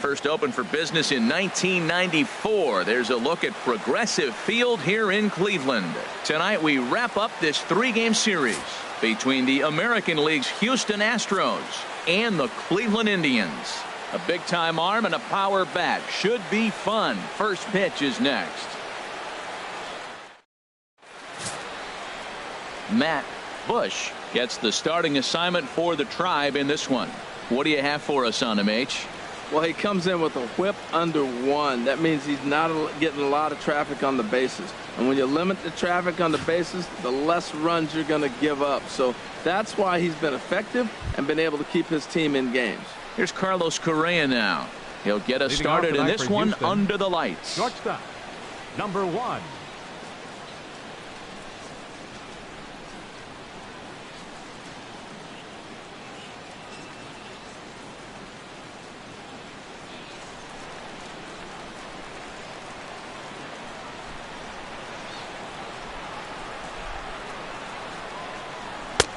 first opened for business in 1994. There's a look at Progressive Field here in Cleveland. Tonight we wrap up this 3-game series between the American League's Houston Astros and the Cleveland Indians. A big-time arm and a power bat. Should be fun. First pitch is next. Matt Bush gets the starting assignment for the Tribe in this one. What do you have for us on him, H? Well, he comes in with a whip under 1. That means he's not getting a lot of traffic on the bases. And when you limit the traffic on the bases, the less runs you're going to give up. So that's why he's been effective and been able to keep his team in games. Here's Carlos Correa now. He'll get us started in this one under the lights. Shortstop, number 1.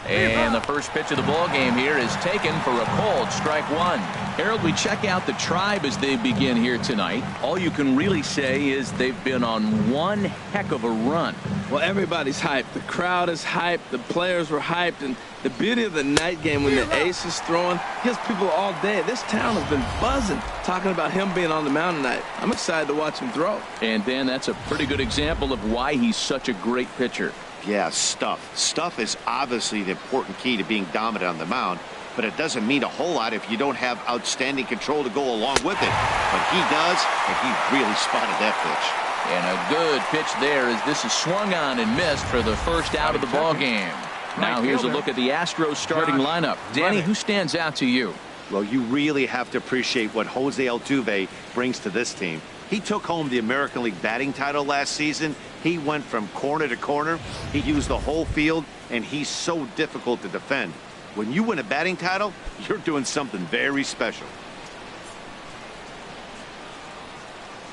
And the first pitch of the ball game here is taken for a called strike 1. Harold, we check out the Tribe as they begin here tonight. All you can really say is they've been on one heck of a run. Well, everybody's hyped. The crowd is hyped. The players were hyped. And the beauty of the night game when the ace is throwing gives people all day. This town has been buzzing talking about him being on the mound tonight. I'm excited to watch him throw. And Dan, that's a pretty good example of why he's such a great pitcher. Yeah, stuff. Stuff is obviously the important key to being dominant on the mound, but it doesn't mean a whole lot if you don't have outstanding control to go along with it. But he does, and he really spotted that pitch. And a good pitch there as this is swung on and missed for the first out of the ball game. Now here's a look at the Astros starting lineup. Danny, who stands out to you? Well, you really have to appreciate what Jose Altuve brings to this team. He took home the American League batting title last season. He went from corner to corner. He used the whole field, and he's so difficult to defend. When you win a batting title, you're doing something very special.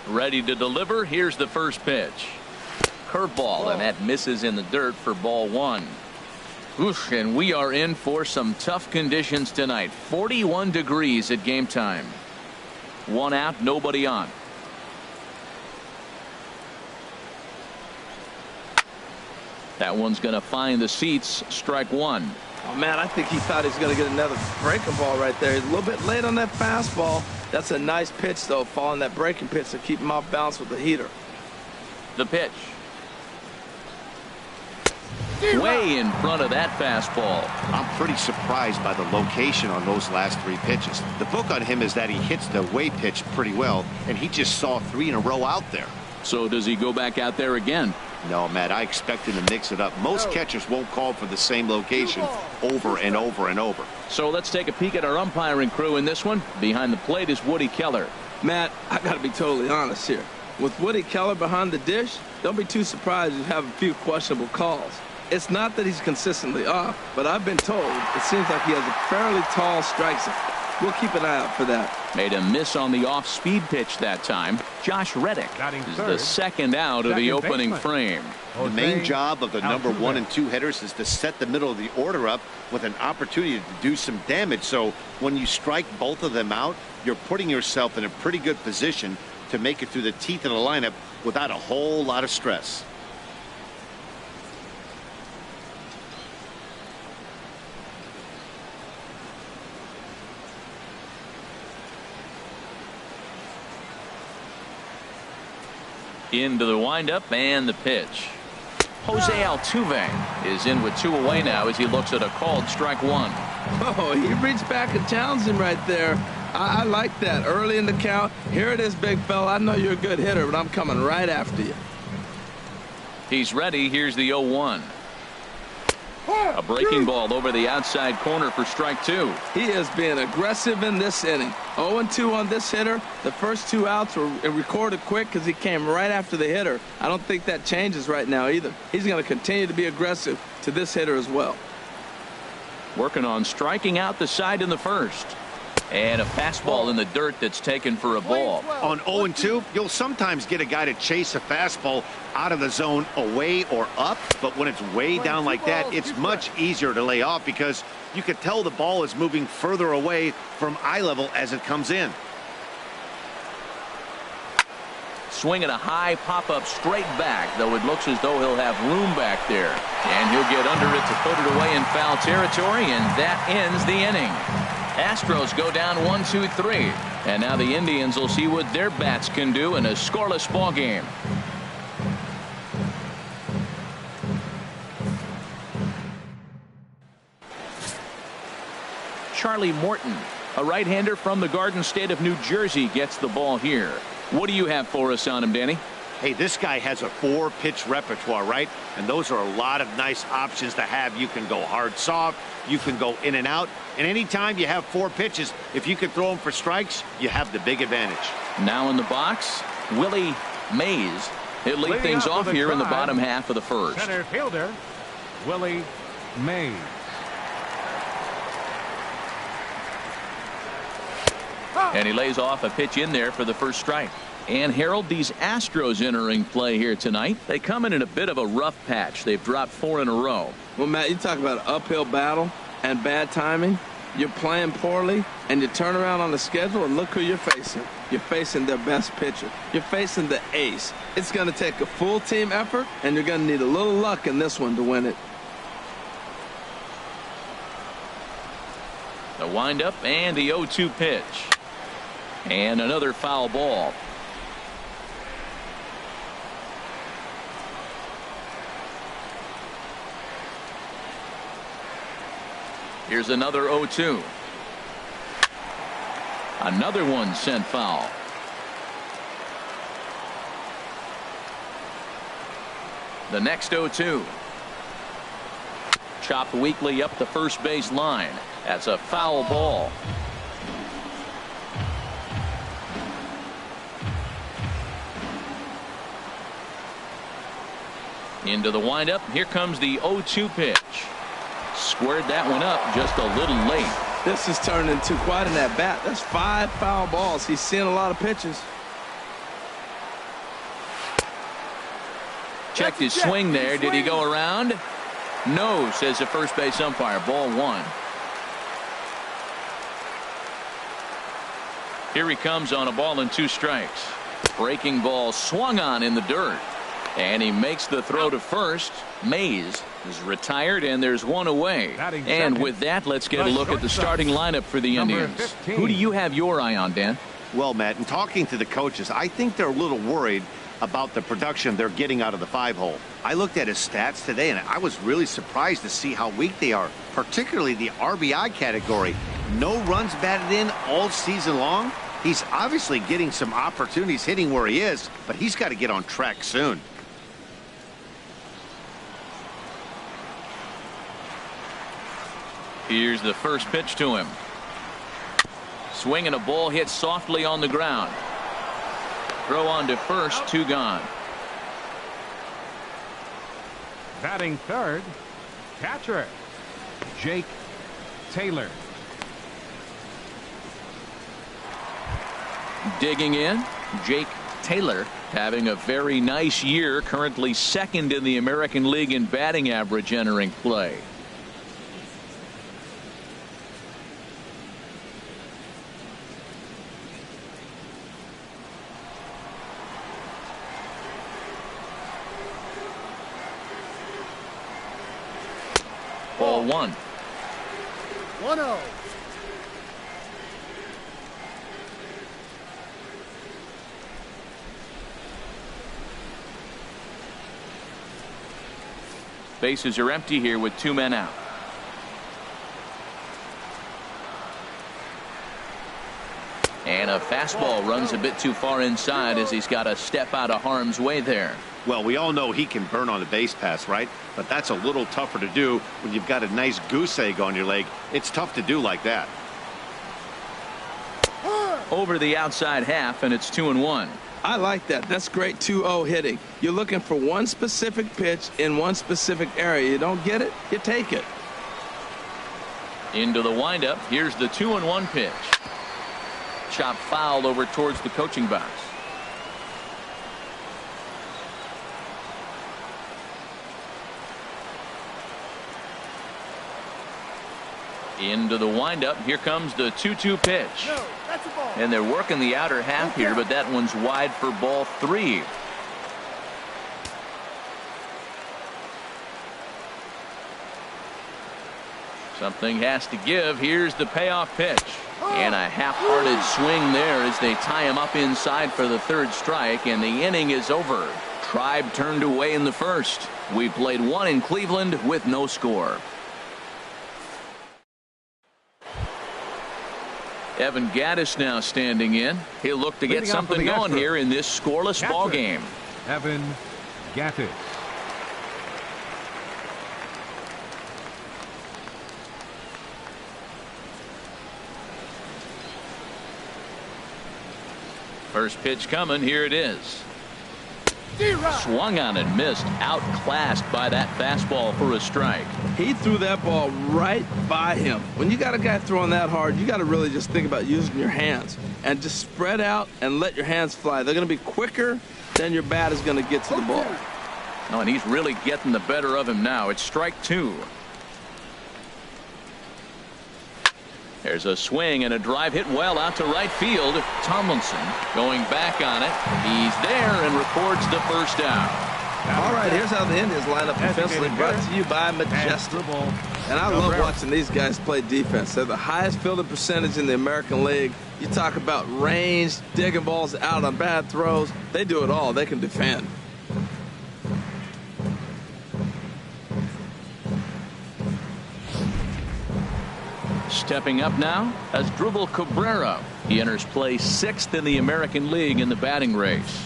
Ready to deliver. Here's the first pitch. Curveball, and that misses in the dirt for ball 1. Oof, and we are in for some tough conditions tonight. 41 degrees at game time. 1 out, nobody on. That one's going to find the seats. Strike 1. Oh, man, I think he thought he was going to get another breaking ball right there. He's a little bit late on that fastball. That's a nice pitch, though, following that breaking pitch to keep him off balance with the heater. The pitch. Way in front of that fastball. I'm pretty surprised by the location on those last 3 pitches. The book on him is that he hits the way pitch pretty well, and he just saw 3 in a row out there. So does he go back out there again? No, Matt, I expect him to mix it up. Most catchers won't call for the same location over and over and over. So let's take a peek at our umpiring crew in this one. Behind the plate is Woody Keller. Matt, I got to be totally honest here. With Woody Keller behind the dish, don't be too surprised if you have a few questionable calls. It's not that he's consistently off, but I've been told it seems like he has a fairly tall strike zone. We'll keep an eye out for that. Made a miss on the off-speed pitch that time. Josh Reddick is the second out of the opening frame. The main job of the number 1 and 2 hitters is to set the middle of the order up with an opportunity to do some damage. So when you strike both of them out, you're putting yourself in a pretty good position to make it through the teeth of the lineup without a whole lot of stress. Into the windup and the pitch. Jose Altuve is in with 2 away now as he looks at a called strike 1. Oh, he reached back and challenged him right there. I like that. Early in the count. Here it is, big fella. I know you're a good hitter, but I'm coming right after you. He's ready. Here's the 0-1. A breaking ball over the outside corner for strike 2. He is being aggressive in this inning. 0-2 on this hitter. The first 2 outs were recorded quick because he came right after the hitter. I don't think that changes right now either. He's going to continue to be aggressive to this hitter as well. Working on striking out the side in the first. And a fastball in the dirt that's taken for a ball. On 0-2, you'll sometimes get a guy to chase a fastball out of the zone away or up, but when it's way down like that, it's much easier to lay off because you can tell the ball is moving further away from eye level as it comes in. Swinging a high pop-up straight back, though it looks as though he'll have room back there. And he'll get under it to put it away in foul territory, and that ends the inning. Astros go down 1-2-3. And now the Indians will see what their bats can do in a scoreless ball game. Charlie Morton, a right-hander from the Garden State of New Jersey, gets the ball here. What do you have for us on him, Danny? Hey, this guy has a 4-pitch repertoire, right? And those are a lot of nice options to have. You can go hard, soft. You can go in and out. And anytime you have 4 pitches, if you can throw them for strikes, you have the big advantage. Now in the box, Willie Mays. He'll lead things off here in the bottom half of the first. Center fielder, Willie Mays. And he lays off a pitch in there for the first strike. And Harold, these Astros entering play here tonight. They come in a bit of a rough patch. They've dropped 4 in a row. Well, Matt, you talk about an uphill battle and bad timing. You're playing poorly, and you turn around on the schedule, and look who you're facing. You're facing their best pitcher. You're facing the ace. It's going to take a full team effort, and you're going to need a little luck in this one to win it. The windup and the 0-2 pitch. And another foul ball. Here's another 0-2. Another one sent foul. The next 0-2. Chopped weakly up the first base line. That's a foul ball. Into the windup. Here comes the 0-2 pitch. Squared that one up just a little late. This has turned into quite an at-bat. That's 5 foul balls. He's seeing a lot of pitches. Checked his swing there. Did he go around? No, says the first base umpire. Ball 1. Here he comes on a ball and 2 strikes. Breaking ball swung on in the dirt. And he makes the throw to first. Mays is retired, and there's one away. And with that, let's get a look at the starting lineup for the Indians. Who do you have your eye on, Dan? Well, Matt, in talking to the coaches, I think they're a little worried about the production they're getting out of the 5-hole. I looked at his stats today, and I was really surprised to see how weak they are, particularly the RBI category. No runs batted in all season long. He's obviously getting some opportunities hitting where he is, but he's got to get on track soon. Here's the first pitch to him. Swinging a ball hit softly on the ground. Throw on to first, 2 gone. Batting third, catcher, Jake Taylor. Digging in, Jake Taylor having a very nice year, currently 2nd in the American League in batting average entering play. Ball 1. 1-0. Bases are empty here with 2 men out. And a fastball runs a bit too far inside as he's got to step out of harm's way there. Well, we all know he can burn on the base pass, right? But that's a little tougher to do when you've got a nice goose egg on your leg. It's tough to do like that. Over the outside half, and it's 2-1. I like that. That's great 2-0 hitting. You're looking for one specific pitch in one specific area. You don't get it, you take it. Into the windup. Here's the 2-1 pitch. Chop fouled over towards the coaching box. Into the windup. Here comes the 2-2 pitch. No, that's a ball. And they're working the outer half here, but that one's wide for ball 3. Something has to give. Here's the payoff pitch. And a half-hearted swing there as they tie him up inside for the 3rd strike, and the inning is over. Tribe turned away in the 1st. We played 1 in Cleveland with no score. Evan Gattis now standing in. He'll look to get something going here in this scoreless ball game. Evan Gattis. First pitch coming. Here it is. Swung on and missed. Outclassed by that fastball for a strike. He threw that ball right by him. When you got a guy throwing that hard, you got to really just think about using your hands and just spread out and let your hands fly. They're going to be quicker than your bat is going to get to the ball. Oh, and he's really getting the better of him now. It's strike 2. There's a swing and a drive hit well out to right field. Tomlinson going back on it. He's there and records the first down. All right, here's how the Indians line up defensively, brought to you by Majestic. And I love watching these guys play defense. They're the highest fielding percentage in the American League. You talk about range, digging balls out on bad throws. They do it all. They can defend. Stepping up now as Drupal Cabrera. He enters play 6th in the American League in the batting race.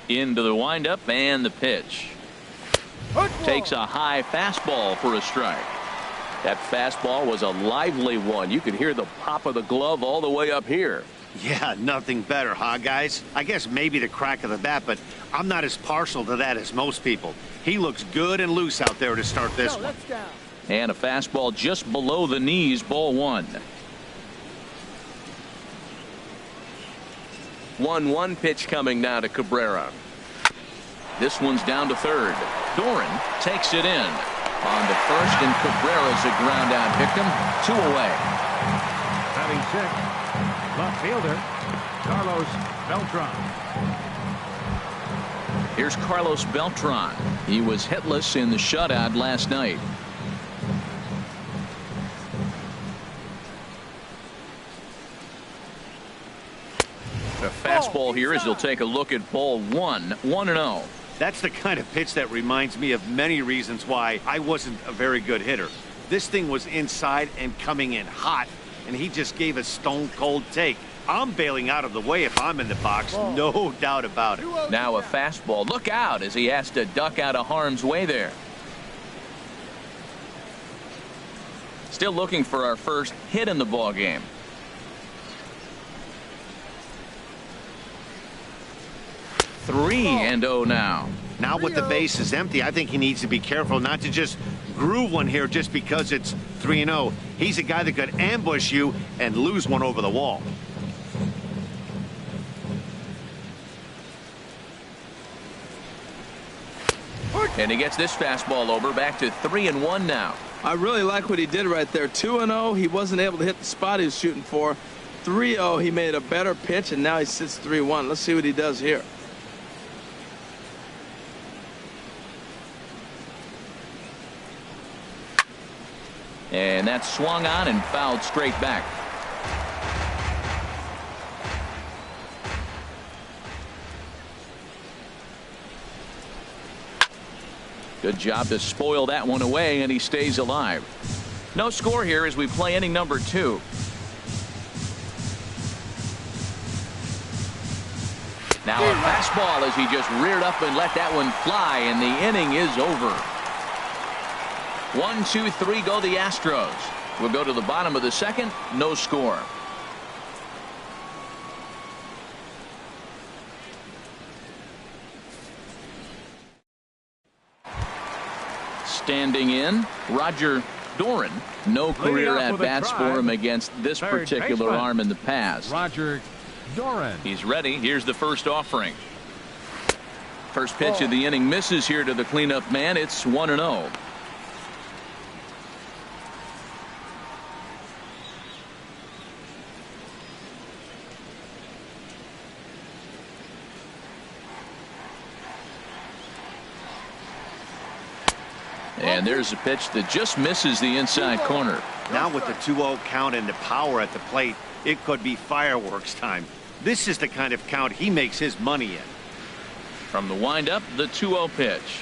Into the windup and the pitch. Takes a high fastball for a strike. That fastball was a lively one. You could hear the pop of the glove all the way up here. Yeah, nothing better, huh, guys? I guess maybe the crack of the bat, but I'm not as partial to that as most people. He looks good and loose out there to start this one. And a fastball just below the knees, ball 1. 1-1 pitch coming now to Cabrera. This one's down to 3rd. Doran takes it in. On to 1st, and Cabrera's a ground out victim. 2 away. Batting 6th, left fielder Carlos Beltran. Here's Carlos Beltran. He was hitless in the shutout last night. A fastball here as he'll take a look at ball 1. 1-0. That's the kind of pitch that reminds me of many reasons why I wasn't a very good hitter. This thing was inside and coming in hot, and he just gave a stone-cold take. I'm bailing out of the way if I'm in the box, no doubt about it. Now a fastball. Look out as he has to duck out of harm's way there. Still looking for our first hit in the ball game. Three and 0 now. Now with the base is empty, I think he needs to be careful not to just groove one here just because it's 3-0. He's a guy that could ambush you and lose one over the wall. And he gets this fastball over, back to 3-1 now. I really like what he did right there. 2-0, he wasn't able to hit the spot he was shooting for. 3-0, he made a better pitch, and now he sits 3-1. Let's see what he does here. And that's swung on and fouled straight back. Good job to spoil that one away, and he stays alive. No score here as we play inning number 2. Now a fastball as he just reared up and let that one fly, and the inning is over. 1, 2, 3 go the Astros. We'll go to the bottom of the second. No score. Standing in, Roger Doran. No career Leading off with a at-bats try, for him against this third particular baseman, arm in the past. Roger Doran. He's ready. Here's the first offering. First pitch of the inning misses here to the cleanup man. It's 1-0. And there's a pitch that just misses the inside corner. Now with the 2-0 count and the power at the plate, it could be fireworks time. This is the kind of count he makes his money in. From the windup, the 2-0 pitch.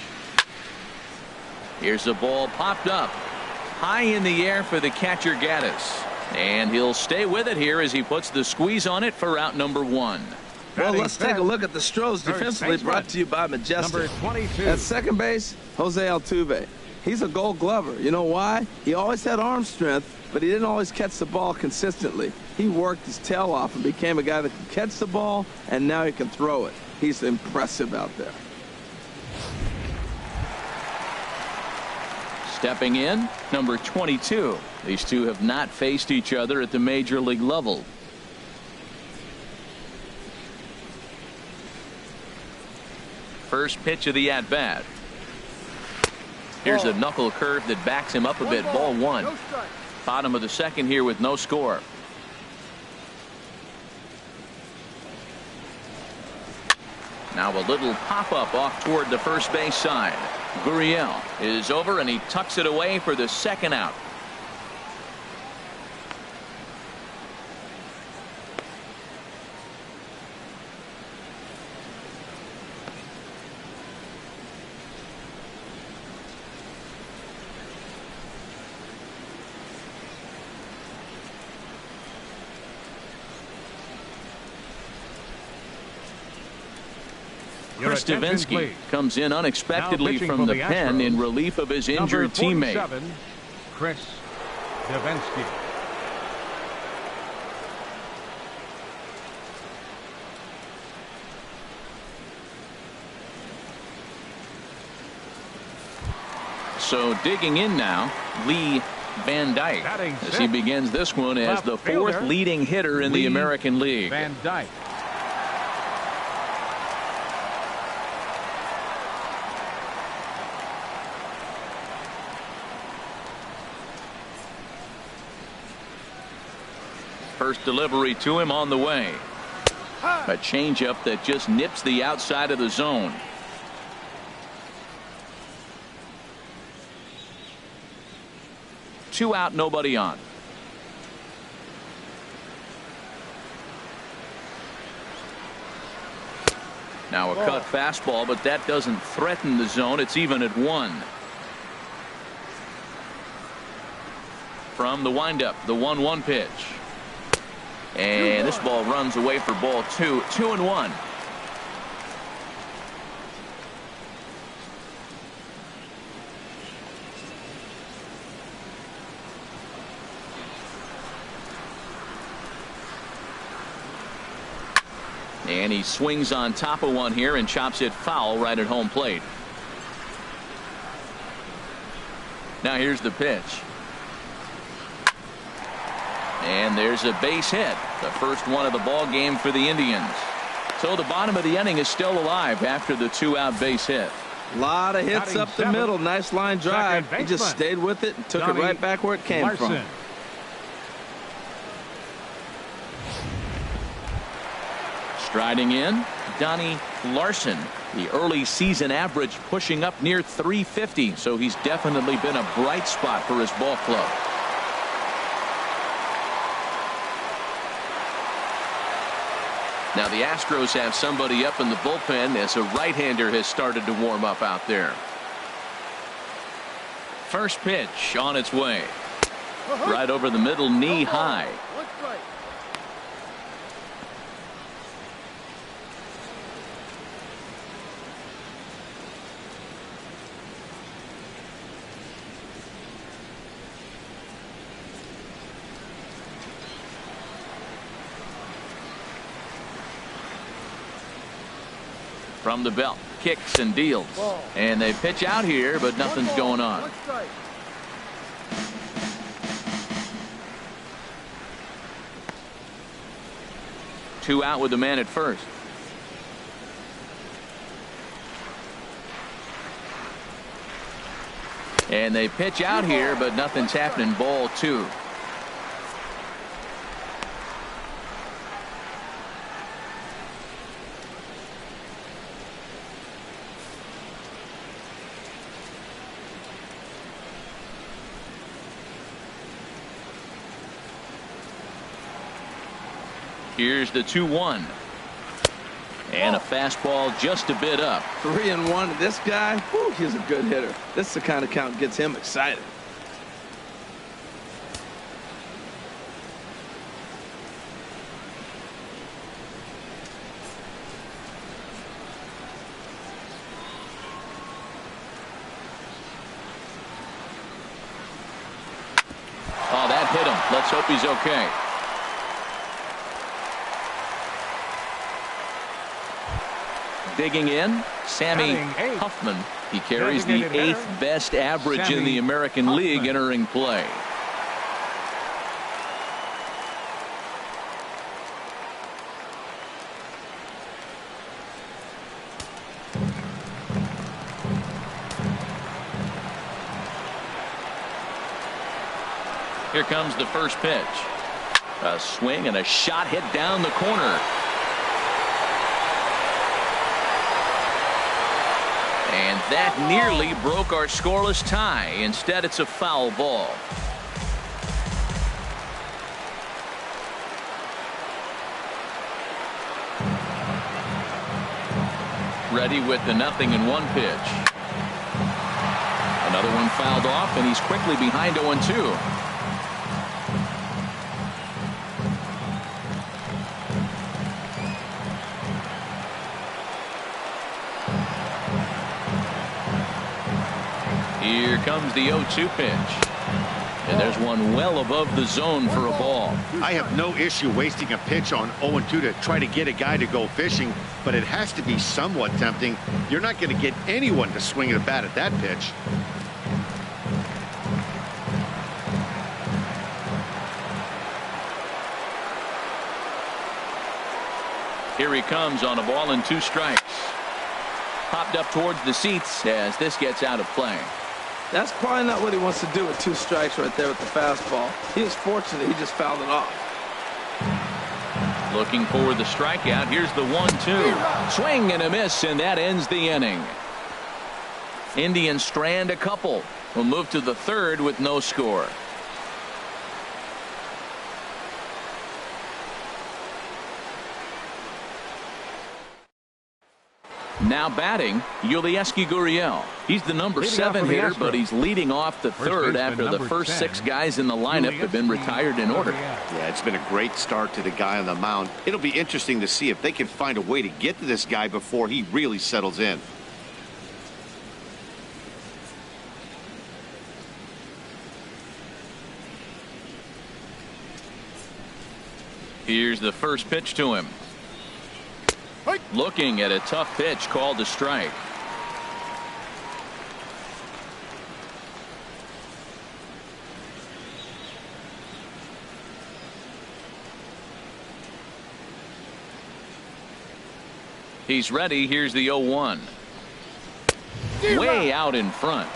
Here's the ball popped up high in the air for the catcher Gaddis. And he'll stay with it here as he puts the squeeze on it for out number 1. Well, let's take a look at the Astros defensively, brought to you by Majestic. Number 22. At second base, Jose Altuve. He's a gold glover. You know why? He always had arm strength, but he didn't always catch the ball consistently. He worked his tail off and became a guy that can catch the ball, and now he can throw it. He's impressive out there. Stepping in, number 22. These two have not faced each other at the major league level. First pitch of the at-bat. Here's a knuckle curve that backs him up a bit. Ball 1. Bottom of the second here with no score. Now a little pop-up off toward the first base side. Gurriel is over and he tucks it away for the second out. Chris Davinsky comes in unexpectedly from the pen in relief of his injured teammate. Chris Davinsky. So digging in now, Lee Van Dyke, as he begins this one as the fourth leading hitter in the American League. Van Dyke. First delivery to him on the way. A changeup that just nips the outside of the zone. Two out, nobody on. Now a cut fastball, but that doesn't threaten the zone. It's even at 1. From the windup, the 1-1 pitch. And this ball runs away for ball 2. 2-1. And he swings on top of one here and chops it foul right at home plate. Now here's the pitch. And there's a base hit, the first one of the ball game for the Indians. So the bottom of the inning is still alive after the 2-out base hit. A lot of hits up the middle. Nice line drive. He just stayed with it and took it right back where it came from. Striding in, Donnie Larson. The early season average pushing up near 350. So he's definitely been a bright spot for his ball club. Now the Astros have somebody up in the bullpen as a right-hander has started to warm up out there. First pitch on its way. Right over the middle, knee high. From the belt, kicks and deals. And they pitch out here, but nothing's going on. 2 out with the man at first. And they pitch out here, but nothing's happening. Ball 2. Here's the 2-1. And a fastball just a bit up. 3-1. This guy, whew, he's a good hitter. This is the kind of count gets him excited. Oh, that hit him. Let's hope he's okay. Digging in, Sammy Huffman. He carries the 8th best average in the American League entering play. Here comes the first pitch. A swing and a shot hit down the corner. And that nearly broke our scoreless tie. Instead, it's a foul ball. Ready with the 0-1 pitch. Another one fouled off, and he's quickly behind 0-2. Here comes the 0-2 pitch. And there's one well above the zone for a ball. I have no issue wasting a pitch on 0-2 to try to get a guy to go fishing, but it has to be somewhat tempting. You're not going to get anyone to swing at a bat at that pitch. Here he comes on a ball and 2 strikes. Popped up towards the seats as this gets out of play. That's probably not what he wants to do with 2 strikes right there with the fastball. He was fortunate he just fouled it off. Looking for the strikeout. Here's the 1-2. Swing and a miss, and that ends the inning. Indians strand a couple. Will move to the 3rd with no score. Now batting, Yulieski Gurriel. He's the number 7 hitter, but he's leading off the 3rd after the first 6 guys in the lineup have been retired in order. Yeah, it's been a great start to the guy on the mound. It'll be interesting to see if they can find a way to get to this guy before he really settles in. Here's the first pitch to him. Looking at a tough pitch called a strike. He's ready. Here's the 0-1. Way out in front.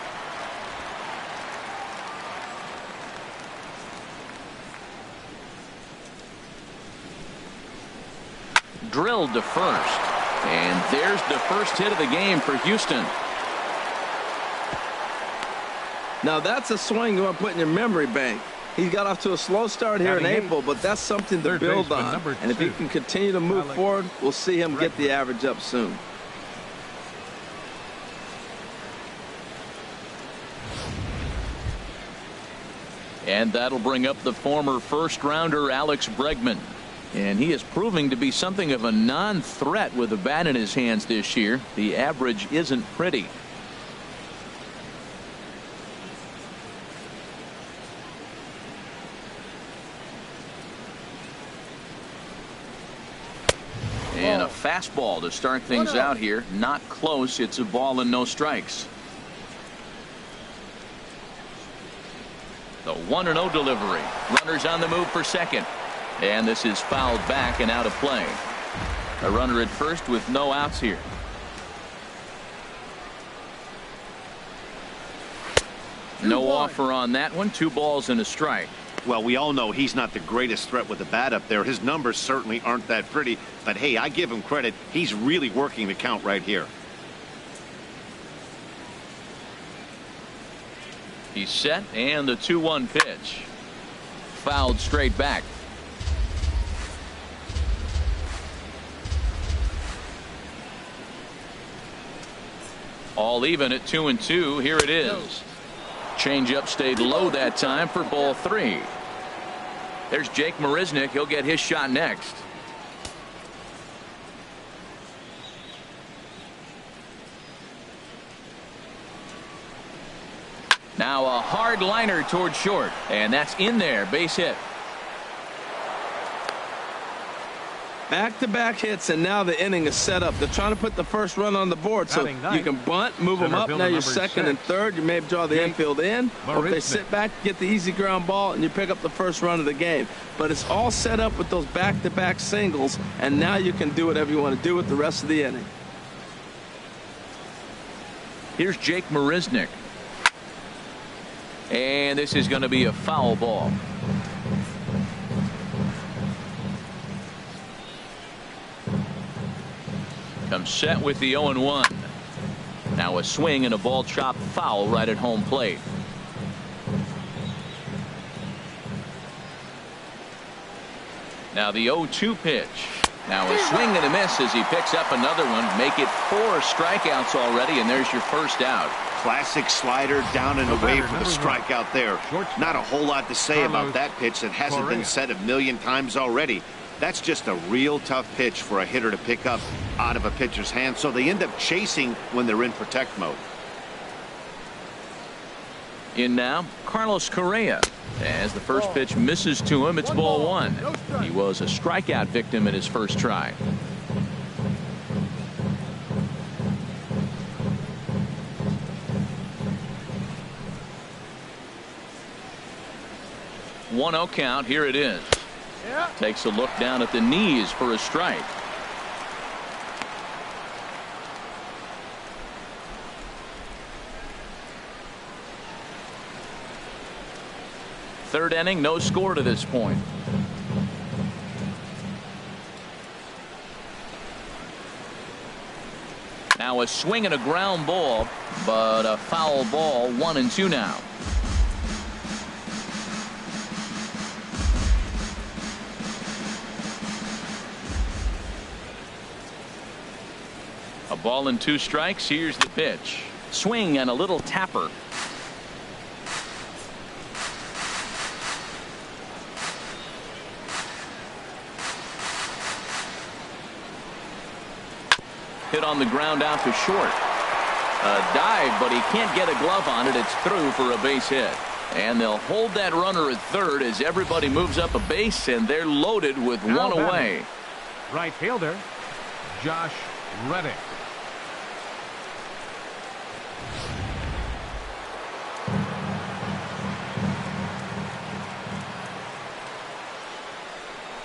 Drilled to first. And there's the first hit of the game for Houston. Now that's a swing you want to put in your memory bank. He got off to a slow start here in April, but that's something to build on. And if he can continue to move forward, we'll see him get the average up soon. And that'll bring up the former first-rounder Alex Bregman. And he is proving to be something of a non-threat with a bat in his hands this year. The average isn't pretty. And a fastball to start things out here. Not close. It's a ball and no strikes. The 1-0 delivery. Runners on the move for second. And this is fouled back and out of play. A runner at first with no outs here. No offer on that one. 2 balls and a strike. Well, we all know he's not the greatest threat with the bat up there. His numbers certainly aren't that pretty. But, hey, I give him credit. He's really working the count right here. He's set, and the 2-1 pitch. Fouled straight back. All even at 2-2. Here it is. Changeup stayed low that time for ball 3. There's Jake Marisnick. He'll get his shot next. Now a hard liner toward short, and that's in there. Base hit. Back-to-back hits, and now the inning is set up. They're trying to put the first run on the board, so you can bunt, move them up. Now you're second and third. You may draw the infield in, or if they sit back, get the easy ground ball, and you pick up the first run of the game. But it's all set up with those back-to-back singles, and now you can do whatever you want to do with the rest of the inning. Here's Jake Marisnick. And this is going to be a foul ball. Comes set with the 0-1. Now a swing and a ball chopped foul right at home plate. Now the 0-2 pitch. Now a swing and a miss as he picks up another one. Make it 4 strikeouts already, and there's your first out. Classic slider down and away for the strikeout there. Not a whole lot to say about that pitch that hasn't been said a million times already. That's just a real tough pitch for a hitter to pick up out of a pitcher's hand, so they end up chasing when they're in protect mode. In now, Carlos Correa. As the first pitch misses to him, it's ball 1. He was a strikeout victim in his first try. One 0 count. Here it is. Takes a look down at the knees for a strike. Third inning, no score to this point. Now a swing and a ground ball, but a foul ball. 1-2 now. A ball and 2 strikes. Here's the pitch. Swing and a little tapper. Hit on the ground out to short. A dive, but he can't get a glove on it. It's through for a base hit. And they'll hold that runner at third as everybody moves up a base, and they're loaded with one away. Right fielder, Josh Reddick.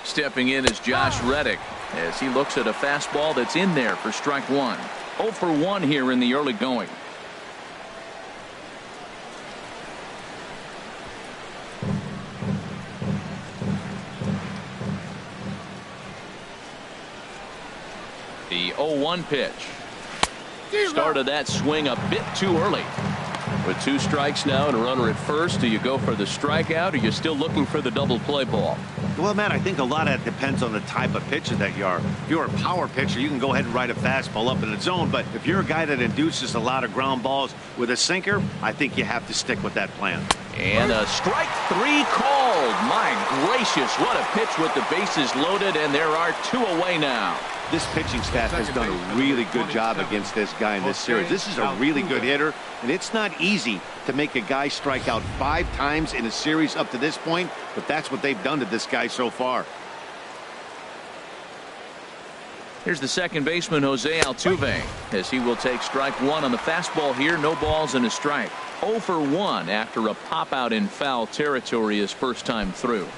Stepping in is Josh Reddick as he looks at a fastball that's in there for strike 1. 0 for 1 here in the early going. The 0-1 pitch. Started that swing a bit too early. With 2 strikes now and a runner at first, do you go for the strikeout, or are you still looking for the double play ball? Well, Matt, I think a lot of that depends on the type of pitcher that you are. If you're a power pitcher, you can go ahead and ride a fastball up in the zone. But if you're a guy that induces a lot of ground balls with a sinker, I think you have to stick with that plan. And a strike 3 called. My gracious, what a pitch with the bases loaded, and there are 2 away now. This pitching staff has done a really good job against this guy in this series. This is a really good hitter, and it's not easy to make a guy strike out 5 times in a series up to this point, but that's what they've done to this guy so far. Here's the second baseman, Jose Altuve, as he will take strike 1 on the fastball here. No balls and a strike. 0 for 1 after a pop out in foul territory his first time through.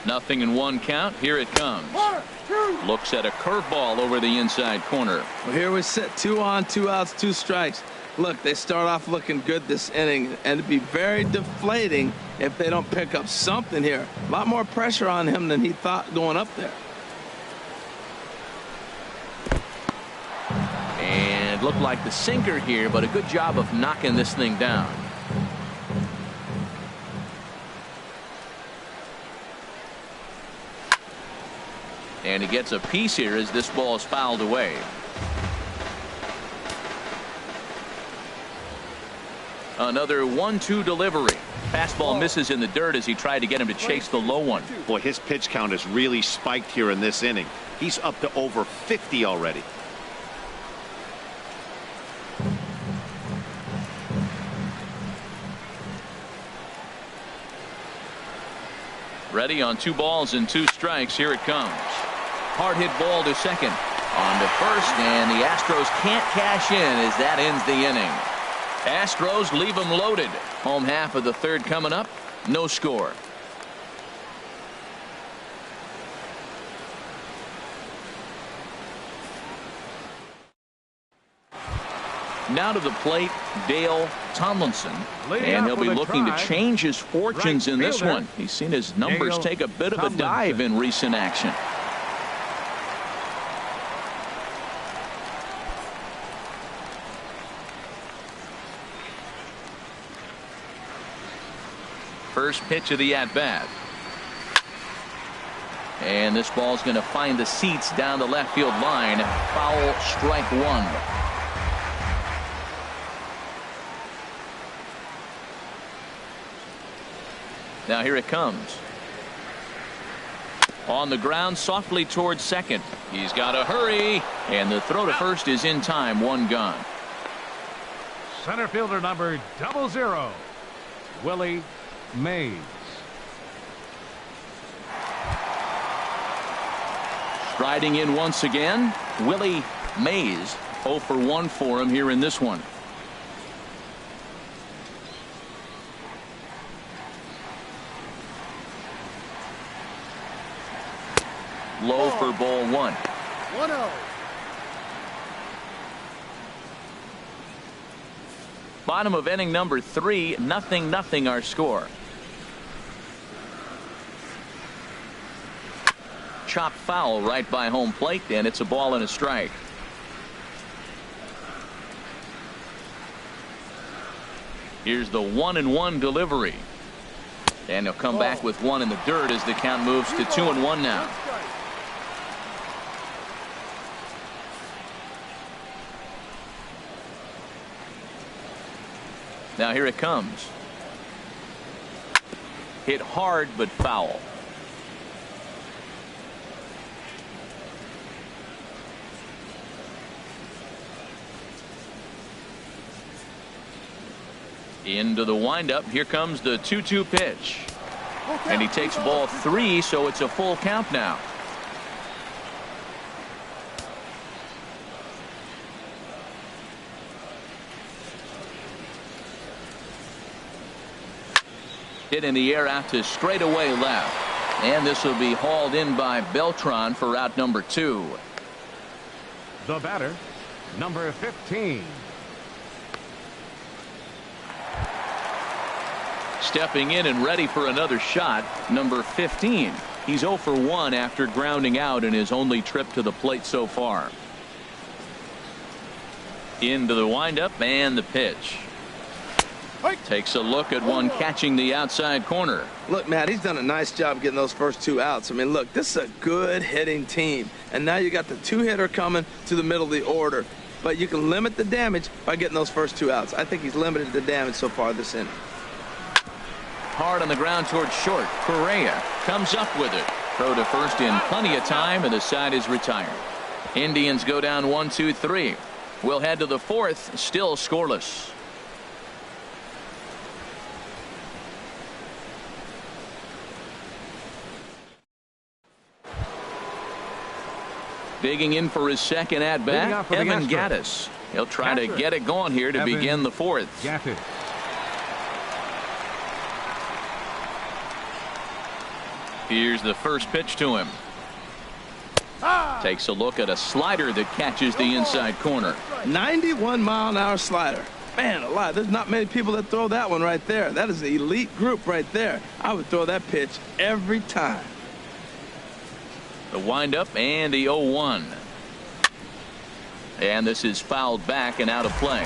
0-1 count. Here it comes. Looks at a curveball over the inside corner. Well, here we sit, 2 on, 2 outs, 2 strikes. Look, they start off looking good this inning, and it'd be very deflating if they don't pick up something here. A lot more pressure on him than he thought going up there. And looked like the sinker here, but a good job of knocking this thing down. And he gets a piece here as this ball is fouled away. Another 1-2 delivery. Fastball misses in the dirt as he tried to get him to chase the low one. Boy, his pitch count has really spiked here in this inning. He's up to over 50 already. Ready on 2 balls and 2 strikes. Here it comes. Hard hit ball to second. On to first, and the Astros can't cash in as that ends the inning. Astros leave them loaded. Home half of the third coming up. No score. Now to the plate, Dale Tomlinson, and he'll be looking to change his fortunes in this one. He's seen his numbers take a bit of a dive in recent action. First pitch of the at-bat. And this ball's going to find the seats down the left field line. Foul, strike 1. Now here it comes. On the ground softly towards second. He's got to hurry, and the throw to first is in time. 1 gone. Center fielder number 00, Willie Mays. Striding in once again, Willie Mays. 0 for 1 for him here in this one. Low for ball 1. 1-0. Bottom of inning number 3, 0-0 our score. Chop foul right by home plate, and it's a ball and a strike. Here's the 1-1 delivery, and he'll come back with 1 in the dirt as the count moves to 2-1 now. Now here it comes. Hit hard but foul. Into the windup. Here comes the 2-2 pitch. And he takes ball 3, so it's a full count now. Hit in the air out to straightaway left. And this will be hauled in by Beltran for out number 2. The batter, number 15. Stepping in and ready for another shot, number 15. He's 0 for 1 after grounding out in his only trip to the plate so far. Into the windup and the pitch. Takes a look at one catching the outside corner. Look, Matt, he's done a nice job getting those first 2 outs. I mean, look, this is a good hitting team. And now you got the 2-hitter coming to the middle of the order. But you can limit the damage by getting those first 2 outs. I think he's limited the damage so far this inning. Hard on the ground towards short. Correa comes up with it. Throw to first in plenty of time, and the side is retired. Indians go down 1-2-3. We'll head to the 4th, still scoreless. Digging in for his second at bat, Evan Gattis. He'll try to get it going here to begin the 4th. Here's the first pitch to him. Takes a look at a slider that catches the inside corner. 91-mile-an-hour slider. Man alive, there's not many people that throw that one right there. That is an elite group right there. I would throw that pitch every time. The windup and the 0-1. And this is fouled back and out of play.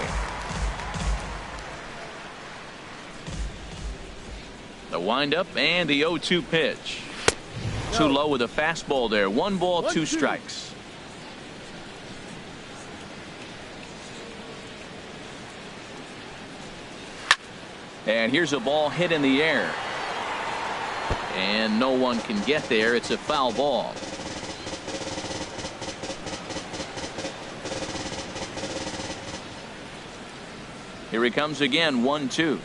The windup and the 0-2 pitch. Too low with a fastball there. 1 ball, 2 strikes. And here's a ball hit in the air. And no one can get there. It's a foul ball. Here he comes again, 1-2.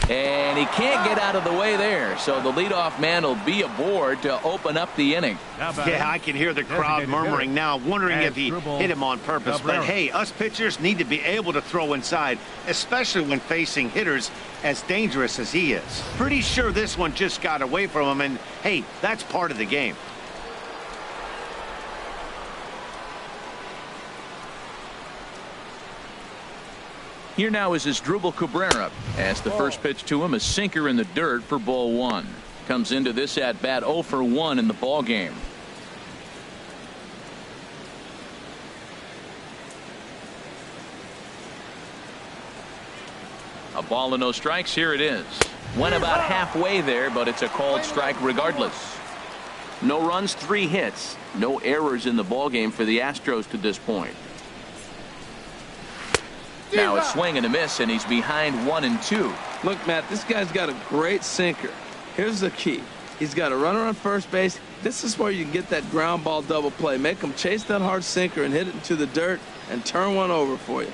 And he can't get out of the way there. So the leadoff man will be aboard to open up the inning. Yeah, I can hear the crowd murmuring now, wondering if he hit him on purpose. But hey, us pitchers need to be able to throw inside, especially when facing hitters as dangerous as he is. Pretty sure this one just got away from him, and hey, that's part of the game. Here now is Asdrubal Cabrera as the first pitch to him, a sinker in the dirt for ball 1. Comes into this at bat 0 for 1 in the ball game. A ball and no strikes. Here it is. Went about halfway there, but it's a called strike regardless. No runs, 3 hits, no errors in the ball game for the Astros to this point. Now a swing and a miss, and he's behind 1-2. Look, Matt, this guy's got a great sinker. Here's the key. He's got a runner on first base. This is where you can get that ground ball double play. Make him chase that hard sinker and hit it into the dirt and turn one over for you.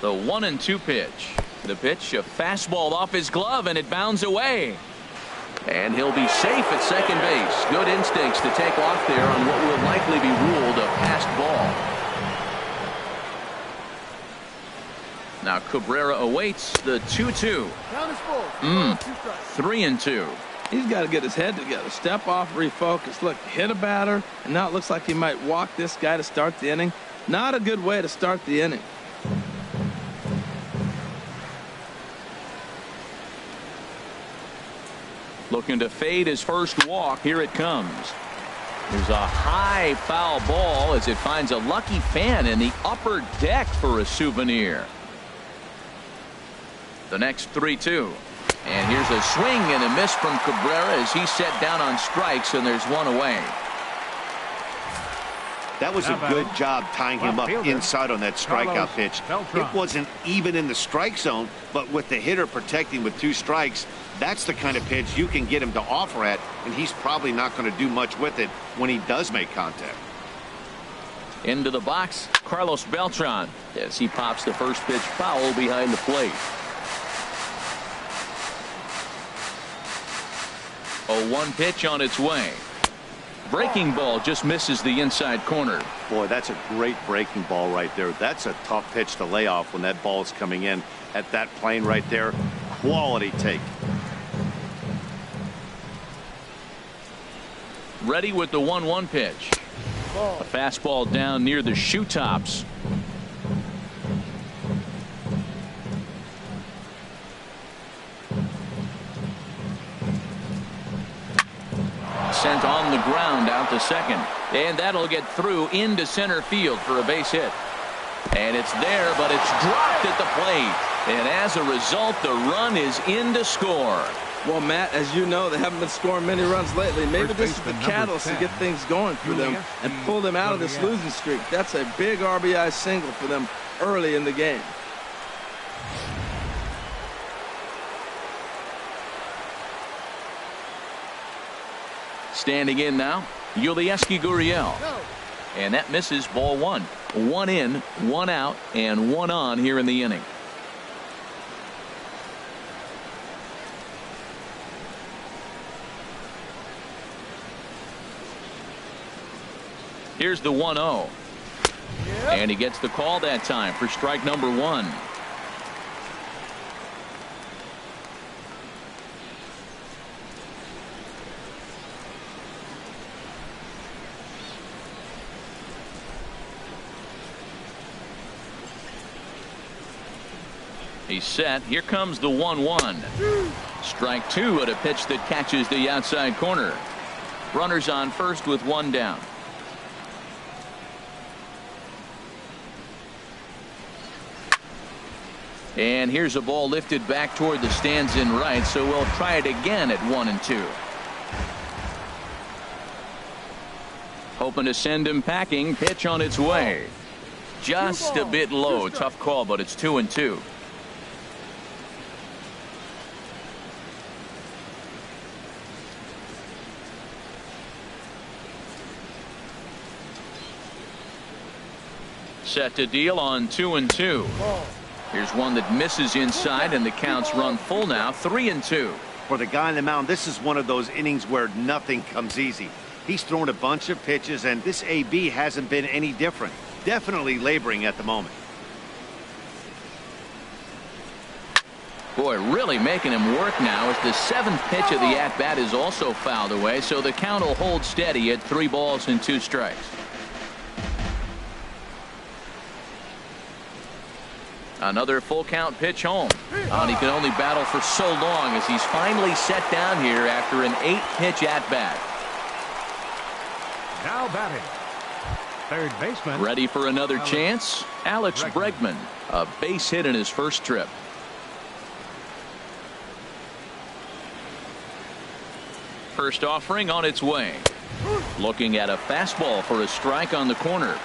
The 1-2 pitch. The pitch, a fastball off his glove, and it bounds away. And he'll be safe at second base. Good instincts to take off there on what will likely be ruled a passed ball. Now Cabrera awaits the 2-2. 3-2. He's got to get his head together. Step off, refocus. Look, hit a batter, and now it looks like he might walk this guy to start the inning. Not a good way to start the inning. Looking to fade his first walk. Here it comes. There's a high foul ball as it finds a lucky fan in the upper deck for a souvenir. The next 3-2. And here's a swing and a miss from Cabrera as he's set down on strikes, and there's one away. That was a good job tying him up inside on that strikeout pitch. It wasn't even in the strike zone, but with the hitter protecting with 2 strikes, that's the kind of pitch you can get him to offer at, and he's probably not going to do much with it when he does make contact. Into the box, Carlos Beltran, as he pops the first pitch foul behind the plate. A 1 pitch on its way. Breaking ball just misses the inside corner. Boy, that's a great breaking ball right there. That's a tough pitch to lay off when that ball is coming in at that plane right there. Quality take. Ready with the 1-1 pitch. A fastball down near the shoe tops. Sent on the ground out to second, and that'll get through into center field for a base hit. And it's there, but it's dropped at the plate, and as a result the run is in to score. Well, Matt, as you know, they haven't been scoring many runs lately. Maybe this is the catalyst to get things going for them and pull them out of this losing streak. That's a big RBI single for them early in the game. Standing in now, Yulieski Gurriel. And that misses, ball 1. 1 in, 1 out, and 1 on here in the inning. Here's the 1-0. And he gets the call that time for strike number 1. He's set. Here comes the 1-1. Strike two at a pitch that catches the outside corner. Runners on first with one down. And here's a ball lifted back toward the stands in right, so we'll try it again at 1-2. Hoping to send him packing. Pitch on its way. Just a bit low. Tough call, but it's 2-2. Set to deal on 2-2. Here's one that misses inside, and the counts run full now. 3-2. For the guy on the mound, this is one of those innings where nothing comes easy. He's thrown a bunch of pitches, and this AB hasn't been any different. Definitely laboring at the moment. Boy, really making him work now as the seventh pitch of the at-bat is also fouled away, so the count will hold steady at 3 balls and 2 strikes. Another full count pitch home. And he can only battle for so long as he's finally set down here after an 8-pitch at-bat. Now batting, third baseman. Ready for another chance? Alex Bregman. A base hit in his first trip. First offering on its way. Looking at a fastball for a strike on the corner.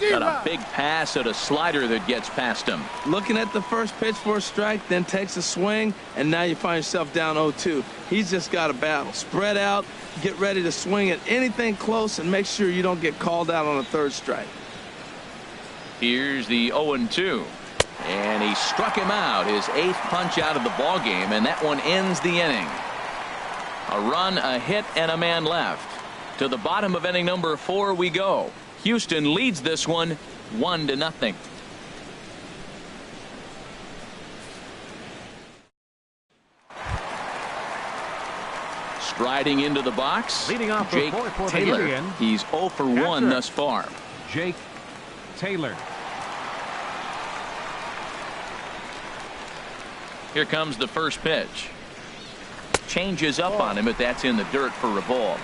Got a big pass at a slider that gets past him. Looking at the first pitch for a strike, then takes a swing, and now you find yourself down 0-2. He's just got a battle. Spread out, get ready to swing at anything close, and make sure you don't get called out on a third strike. Here's the 0-2. And he struck him out, his 8th punch out of the ball game, and that one ends the inning. A run, a hit, and a man left. To the bottom of inning number 4 we go. Houston leads this one 1-0. Striding into the box, Leading off Jake for the Taylor. Indians. He's 0 for 1 thus far. Jake Taylor. Here comes the first pitch. Changes up on him, but that's in the dirt for a ball.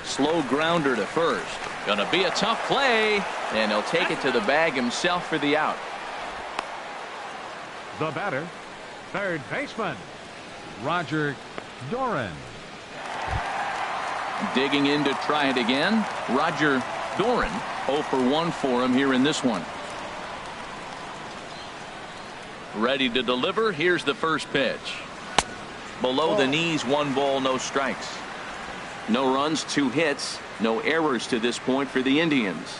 Slow grounder to first. Gonna be a tough play, and he'll take it to the bag himself for the out. The batter, third baseman, Roger Doran. Digging in to try it again. Roger Doran. 0 for 1 for him here in this one. Ready to deliver. Here's the first pitch. Below the knees, 1 ball, no strikes. No runs, 2 hits, no errors to this point for the Indians.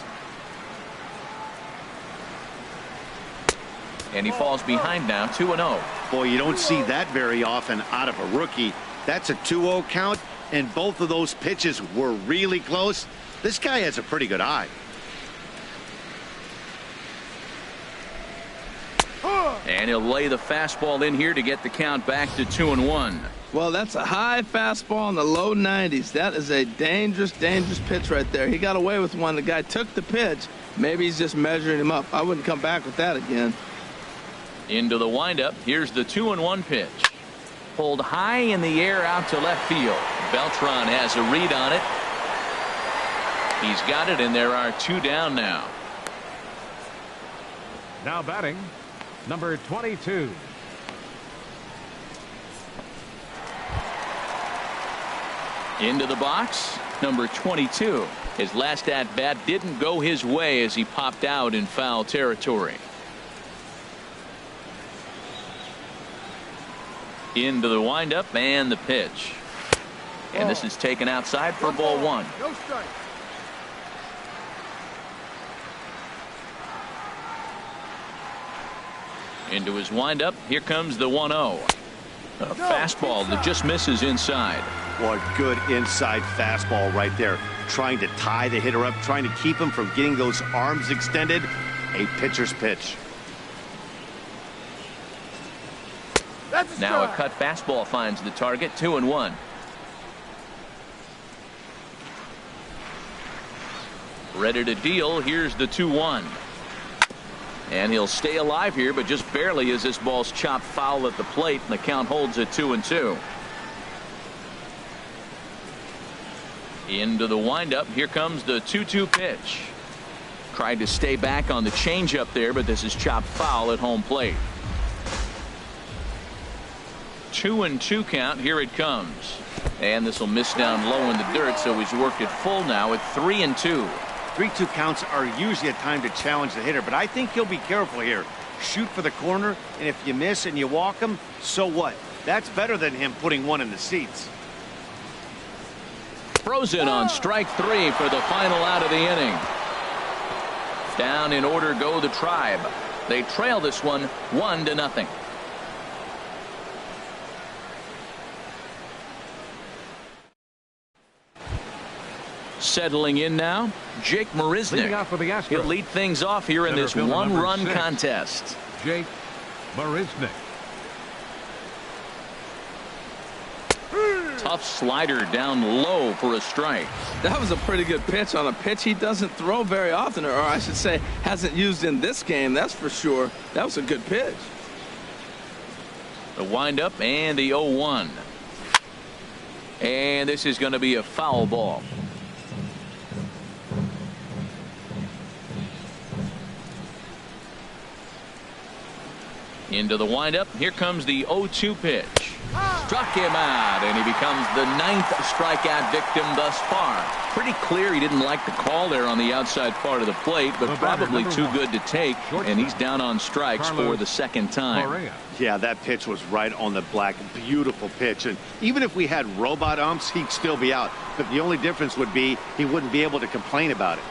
And he falls behind now, 2-0. Boy, you don't see that very often out of a rookie. That's a 2-0 count, and both of those pitches were really close. This guy has a pretty good eye. And he'll lay the fastball in here to get the count back to 2-1. Well, that's a high fastball in the low 90s. That is a dangerous, dangerous pitch right there. He got away with one. The guy took the pitch. Maybe he's just measuring him up. I wouldn't come back with that again. Into the windup. Here's the 2-1 pitch. Pulled high in the air out to left field. Beltran has a read on it. He's got it, and there are 2 down now. Now batting, number 22. Into the box, number 22. His last at-bat didn't go his way as he popped out in foul territory. Into the windup and the pitch. And this is taken outside for ball 1. No strike. Into his windup. Here comes the 1-0. A fastball that just misses inside. What good inside fastball right there. Trying to tie the hitter up, trying to keep him from getting those arms extended. A pitcher's pitch. That's a Now a strike. cut fastball finds the target. 2-1. Ready to deal. Here's the 2-1. And he'll stay alive here, but just barely as this ball's chopped foul at the plate, and the count holds at 2-2. Into the windup. Here comes the 2-2 pitch. Tried to stay back on the changeup there, but this is chopped foul at home plate. 2-2 count. Here it comes. And this will miss down low in the dirt, so he's worked it full now at 3-2. 3-2 counts are usually a time to challenge the hitter, but I think he'll be careful here. Shoot for the corner, and if you miss and you walk him, so what? That's better than him putting one in the seats. Frozen on strike 3 for the final out of the inning. Down in order go the Tribe. They trail this one 1-0. Settling in now, Jake Leading off Marisnick. for the Astros. He'll lead things off here in Center this fielder number one-run 6, contest. Jake Marisnick. Tough slider down low for a strike. That was a pretty good pitch on a pitch he doesn't throw very often, or I should say hasn't used in this game. That's for sure. That was a good pitch. The windup and the 0-1. And this is going to be a foul ball. Into the windup. Here comes the 0-2 pitch. Struck him out, and he becomes the 9th strikeout victim thus far. Pretty clear he didn't like the call there on the outside part of the plate, but probably too good to take, and he's down on strikes for the second time. Yeah, that pitch was right on the black. Beautiful pitch. And even if we had robot umps, he'd still be out. But the only difference would be he wouldn't be able to complain about it.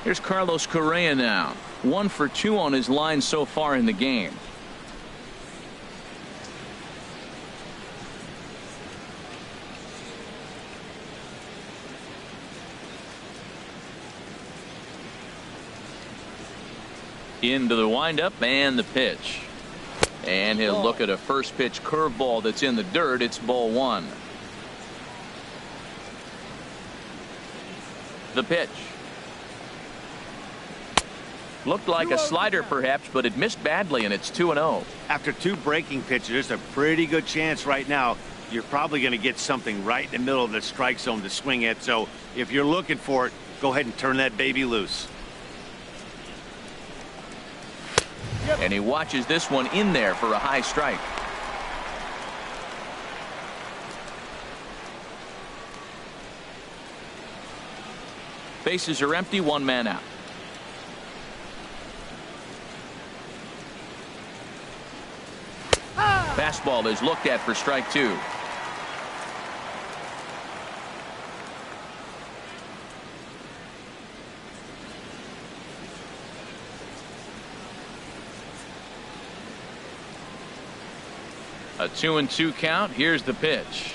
Here's Carlos Correa now. 1 for 2 on his line so far in the game. Into the windup and the pitch. And he'll look at a first pitch curveball that's in the dirt. It's ball 1. The pitch. Looked like a slider perhaps, but it missed badly, and it's 2-0. After 2 breaking pitches, there's a pretty good chance right now you're probably going to get something right in the middle of the strike zone to swing at. So if you're looking for it, go ahead and turn that baby loose. And he watches this one in there for a high strike. Bases are empty, 1 man out. Fastball is looked at for strike 2. A 2-2 count. Here's the pitch.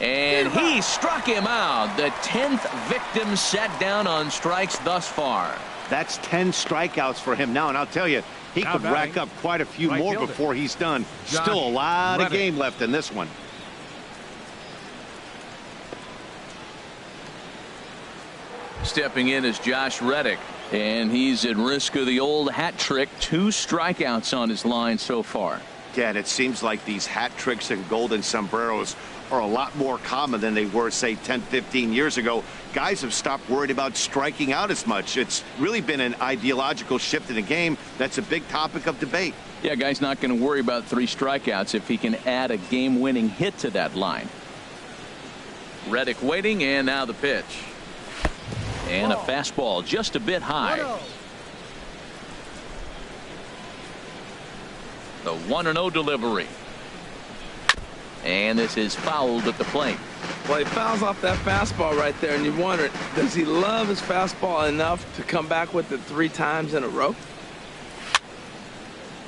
And he struck him out. The 10th victim set down on strikes thus far. That's 10 strikeouts for him now. And I'll tell you, he could rack up quite a few more before he's done. Still a lot of game left in this one. Stepping in is Josh Reddick, and he's at risk of the old hat trick. 2 strikeouts on his line so far. Yeah, and it seems like these hat tricks and golden sombreros are a lot more common than they were, say, 10, 15 years ago. Guys have stopped worried about striking out as much. It's really been an ideological shift in the game. That's a big topic of debate. Yeah, guy's not going to worry about 3 strikeouts if he can add a game-winning hit to that line. Reddick waiting, and now the pitch. And a fastball just a bit high. The 1-0 delivery. And this is fouled at the plate. Well, he fouls off that fastball right there, and you wonder, does he love his fastball enough to come back with it 3 times in a row?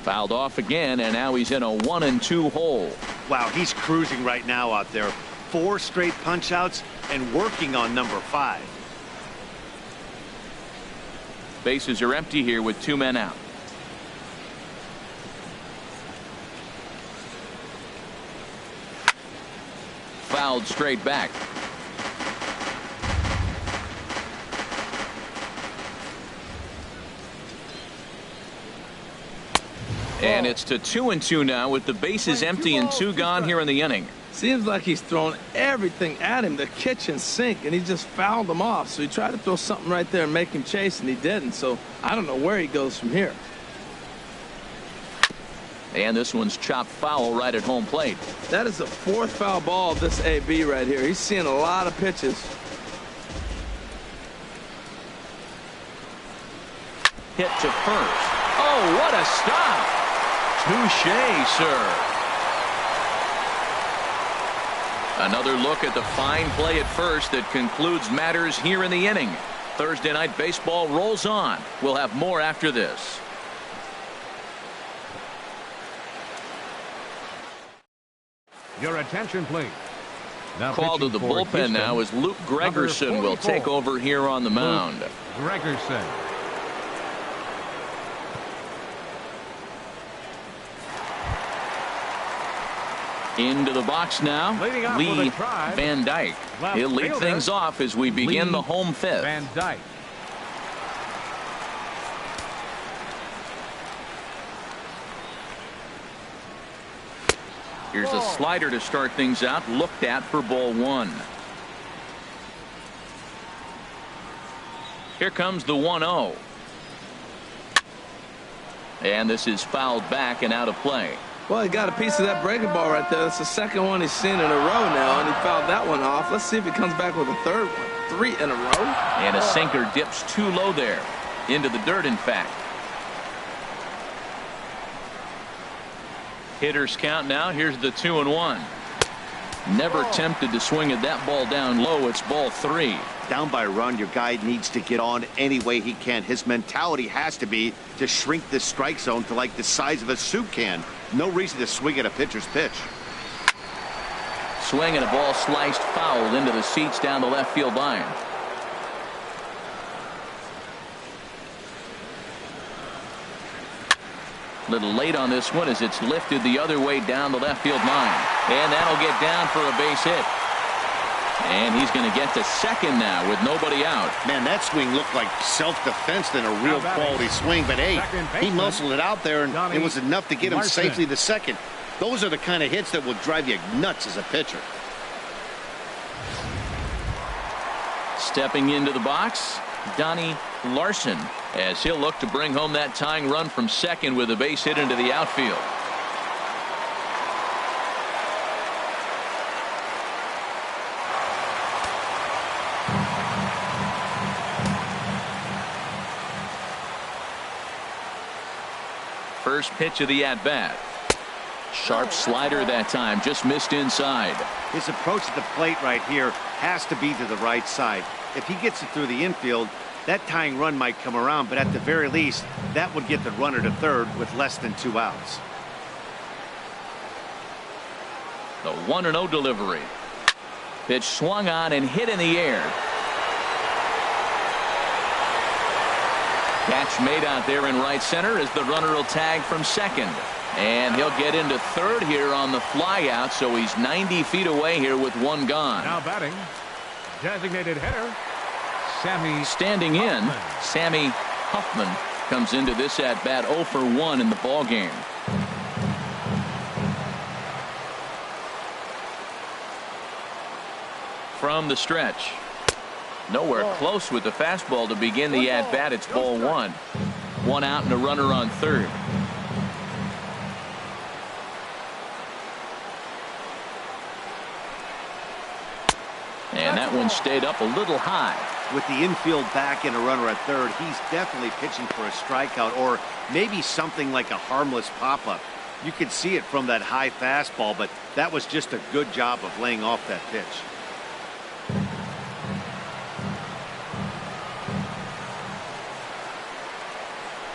Fouled off again, and now he's in a 1-2 hole. Wow, he's cruising right now out there. 4 straight punch-outs and working on number 5. Bases are empty here with 2 men out. fouled straight back. And it's to 2-2 now with the bases empty and 2 gone here in the inning. Seems like he's thrown everything at him, the kitchen sink, and he just fouled them off. So he tried to throw something right there and make him chase, and he didn't. So I don't know where he goes from here. And this one's chopped foul right at home plate. That is the 4th foul ball of this AB right here. He's seeing a lot of pitches. Hit to first. Oh, what a stop. Touche, sir. Another look at the fine play at first that concludes matters here in the inning. Thursday Night Baseball rolls on. We'll have more after this. Your attention, please. Now Called to the pitching for bullpen Houston, now as Luke Gregerson will take over here on the mound. Gregerson. Into the box now, Leading off with Lee a drive. Van Dyke. Left He'll lead fielder, things off as we begin Lee the home 5th. Van Dyke. Here's a slider to start things out, looked at for ball 1. Here comes the 1-0. And this is fouled back and out of play. Well, he got a piece of that breaking ball right there. That's the 2nd one he's seen in a row now, and he fouled that one off. Let's see if he comes back with a 3rd one. 3 in a row. And a sinker dips too low there. Into the dirt, in fact. Hitters count now. Here's the 2-1. Never tempted to swing at that ball down low. It's ball 3. Down by a run, your guy needs to get on any way he can. His mentality has to be to shrink this strike zone to like the size of a soup can. No reason to swing at a pitcher's pitch. Swing and a ball sliced foul into the seats down the left field line. Little late on this one as it's lifted the other way down the left field line. And that'll get down for a base hit. And he's going to get to second now with nobody out. Man, that swing looked like self-defense than a real quality swing. But, hey, he muscled it out there, and it was enough to get him safely to second. Those are the kind of hits that will drive you nuts as a pitcher. Stepping into the box, Donnie Larson, as he'll look to bring home that tying run from second with a base hit into the outfield. First pitch of the at-bat. Sharp slider that time, just missed inside. His approach at the plate right here has to be to the right side. If he gets it through the infield, that tying run might come around, but at the very least, that would get the runner to third with less than 2 outs. The 1-0 delivery. Pitch swung on and hit in the air. Catch made out there in right center as the runner will tag from second. And he'll get into third here on the fly out, so he's 90 feet away here with 1 gone. Now batting, designated hitter, Sammy. Standing in, Huffman. Sammy Huffman comes into this at bat 0 for 1 in the ball game. From the stretch. Nowhere close with the fastball to begin the at bat. It's ball 1. 1 out and a runner on third. And that one stayed up a little high. With the infield back and a runner at third, he's definitely pitching for a strikeout or maybe something like a harmless pop-up. You could see it from that high fastball, but that was just a good job of laying off that pitch.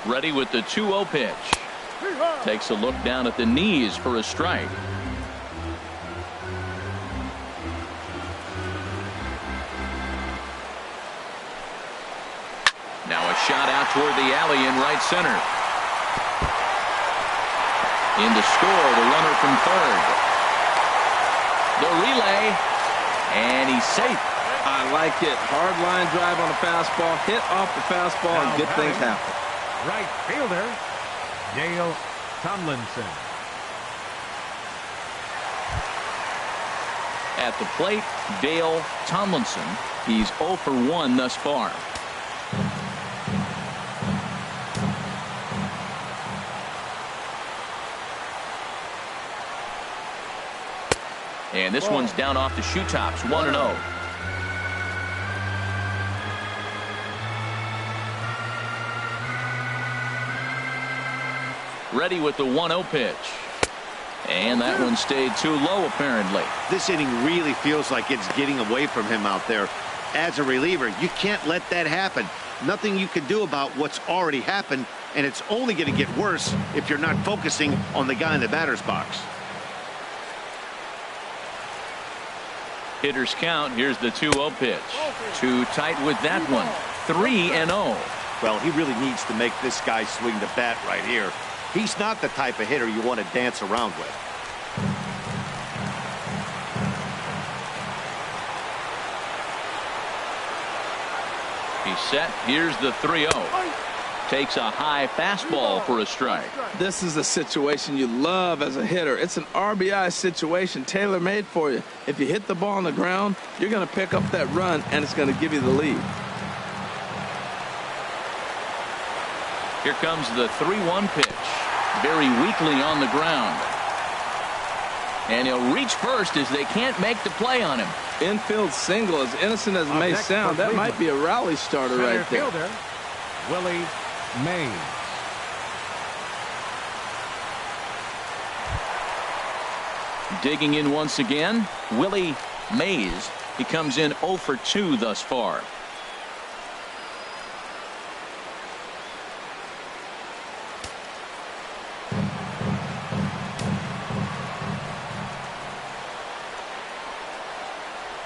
Ready with the 2-0 pitch. Takes a look down at the knees for a strike. Now a shot out toward the alley in right center. In to score, the runner from third. The relay And he's safe. I like it. Hard line drive on the fastball. Hit off the fastball and good things happen. Right fielder, Dale Tomlinson. At the plate, Dale Tomlinson. He's 0 for 1 thus far. And this one's down off the shoe tops, 1-0. Ready with the 1-0 pitch. And that one stayed too low, apparently. This inning really feels like it's getting away from him out there. As a reliever, you can't let that happen. Nothing you can do about what's already happened, and it's only going to get worse if you're not focusing on the guy in the batter's box. Hitter's count. Here's the 2-0 pitch. Too tight with that one. 3-0. Well, he really needs to make this guy swing the bat right here. He's not the type of hitter you want to dance around with. He's set. Here's the 3-0. Takes a high fastball for a strike. This is a situation you love as a hitter. It's an RBI situation tailor-made for you. If you hit the ball on the ground, you're going to pick up that run, and it's going to give you the lead. Here comes the 3-1 pitch. Very weakly on the ground. And he'll reach first as they can't make the play on him. Infield single, as innocent as it may sound, that might be a rally starter right there. Fielder, Willie Mays. Digging in once again, Willie Mays. He comes in 0 for 2 thus far.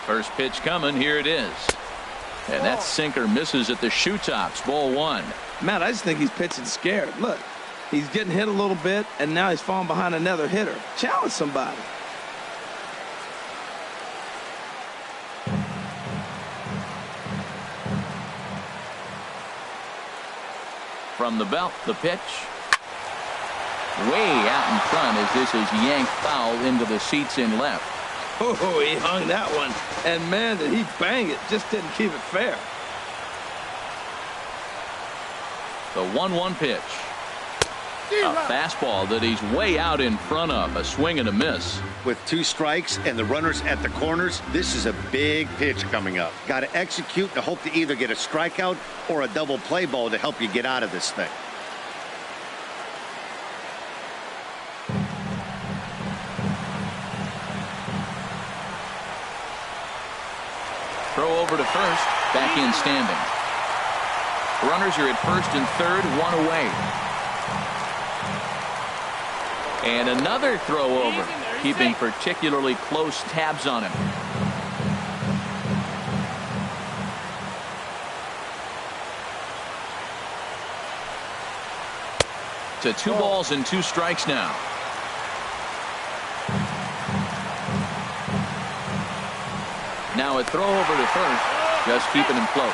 First pitch coming. Here it is. And that sinker misses at the shoe tops. Ball 1. Matt, I just think he's pitching scared. Look, he's getting hit a little bit, and now he's falling behind another hitter. Challenge somebody. From the belt, the pitch. Way out in front as this is yanked foul into the seats in left. Oh, he hung that one. And, man, did he bang it. Just didn't keep it fair. The 1-1 pitch. A fastball that he's way out in front of. A swing and a miss. With 2 strikes and the runners at the corners, this is a big pitch coming up. Got to execute to hope to either get a strikeout or a double play ball to help you get out of this thing. Throw over to first. Back in standing. Runners are at first and third, 1 away. And another throw over, keeping particularly close tabs on him. To 2 balls and 2 strikes now. Now a throw over to first, just keeping him close.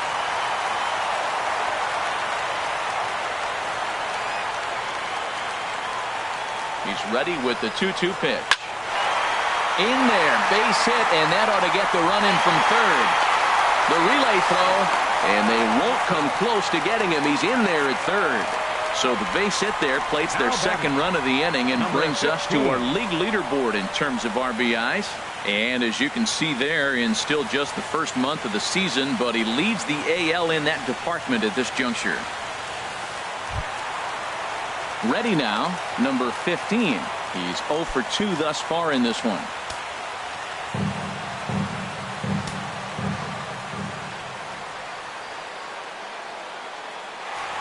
He's ready with the 2-2 pitch. In there, base hit, and that ought to get the run in from third. The relay throw, and they won't come close to getting him. He's in there at third. So the base hit there plates their second run of the inning and brings us to our league leaderboard in terms of RBIs. And as you can see there, in still just the first month of the season, but he leads the AL in that department at this juncture. Ready now, number 15. He's 0 for 2 thus far in this one.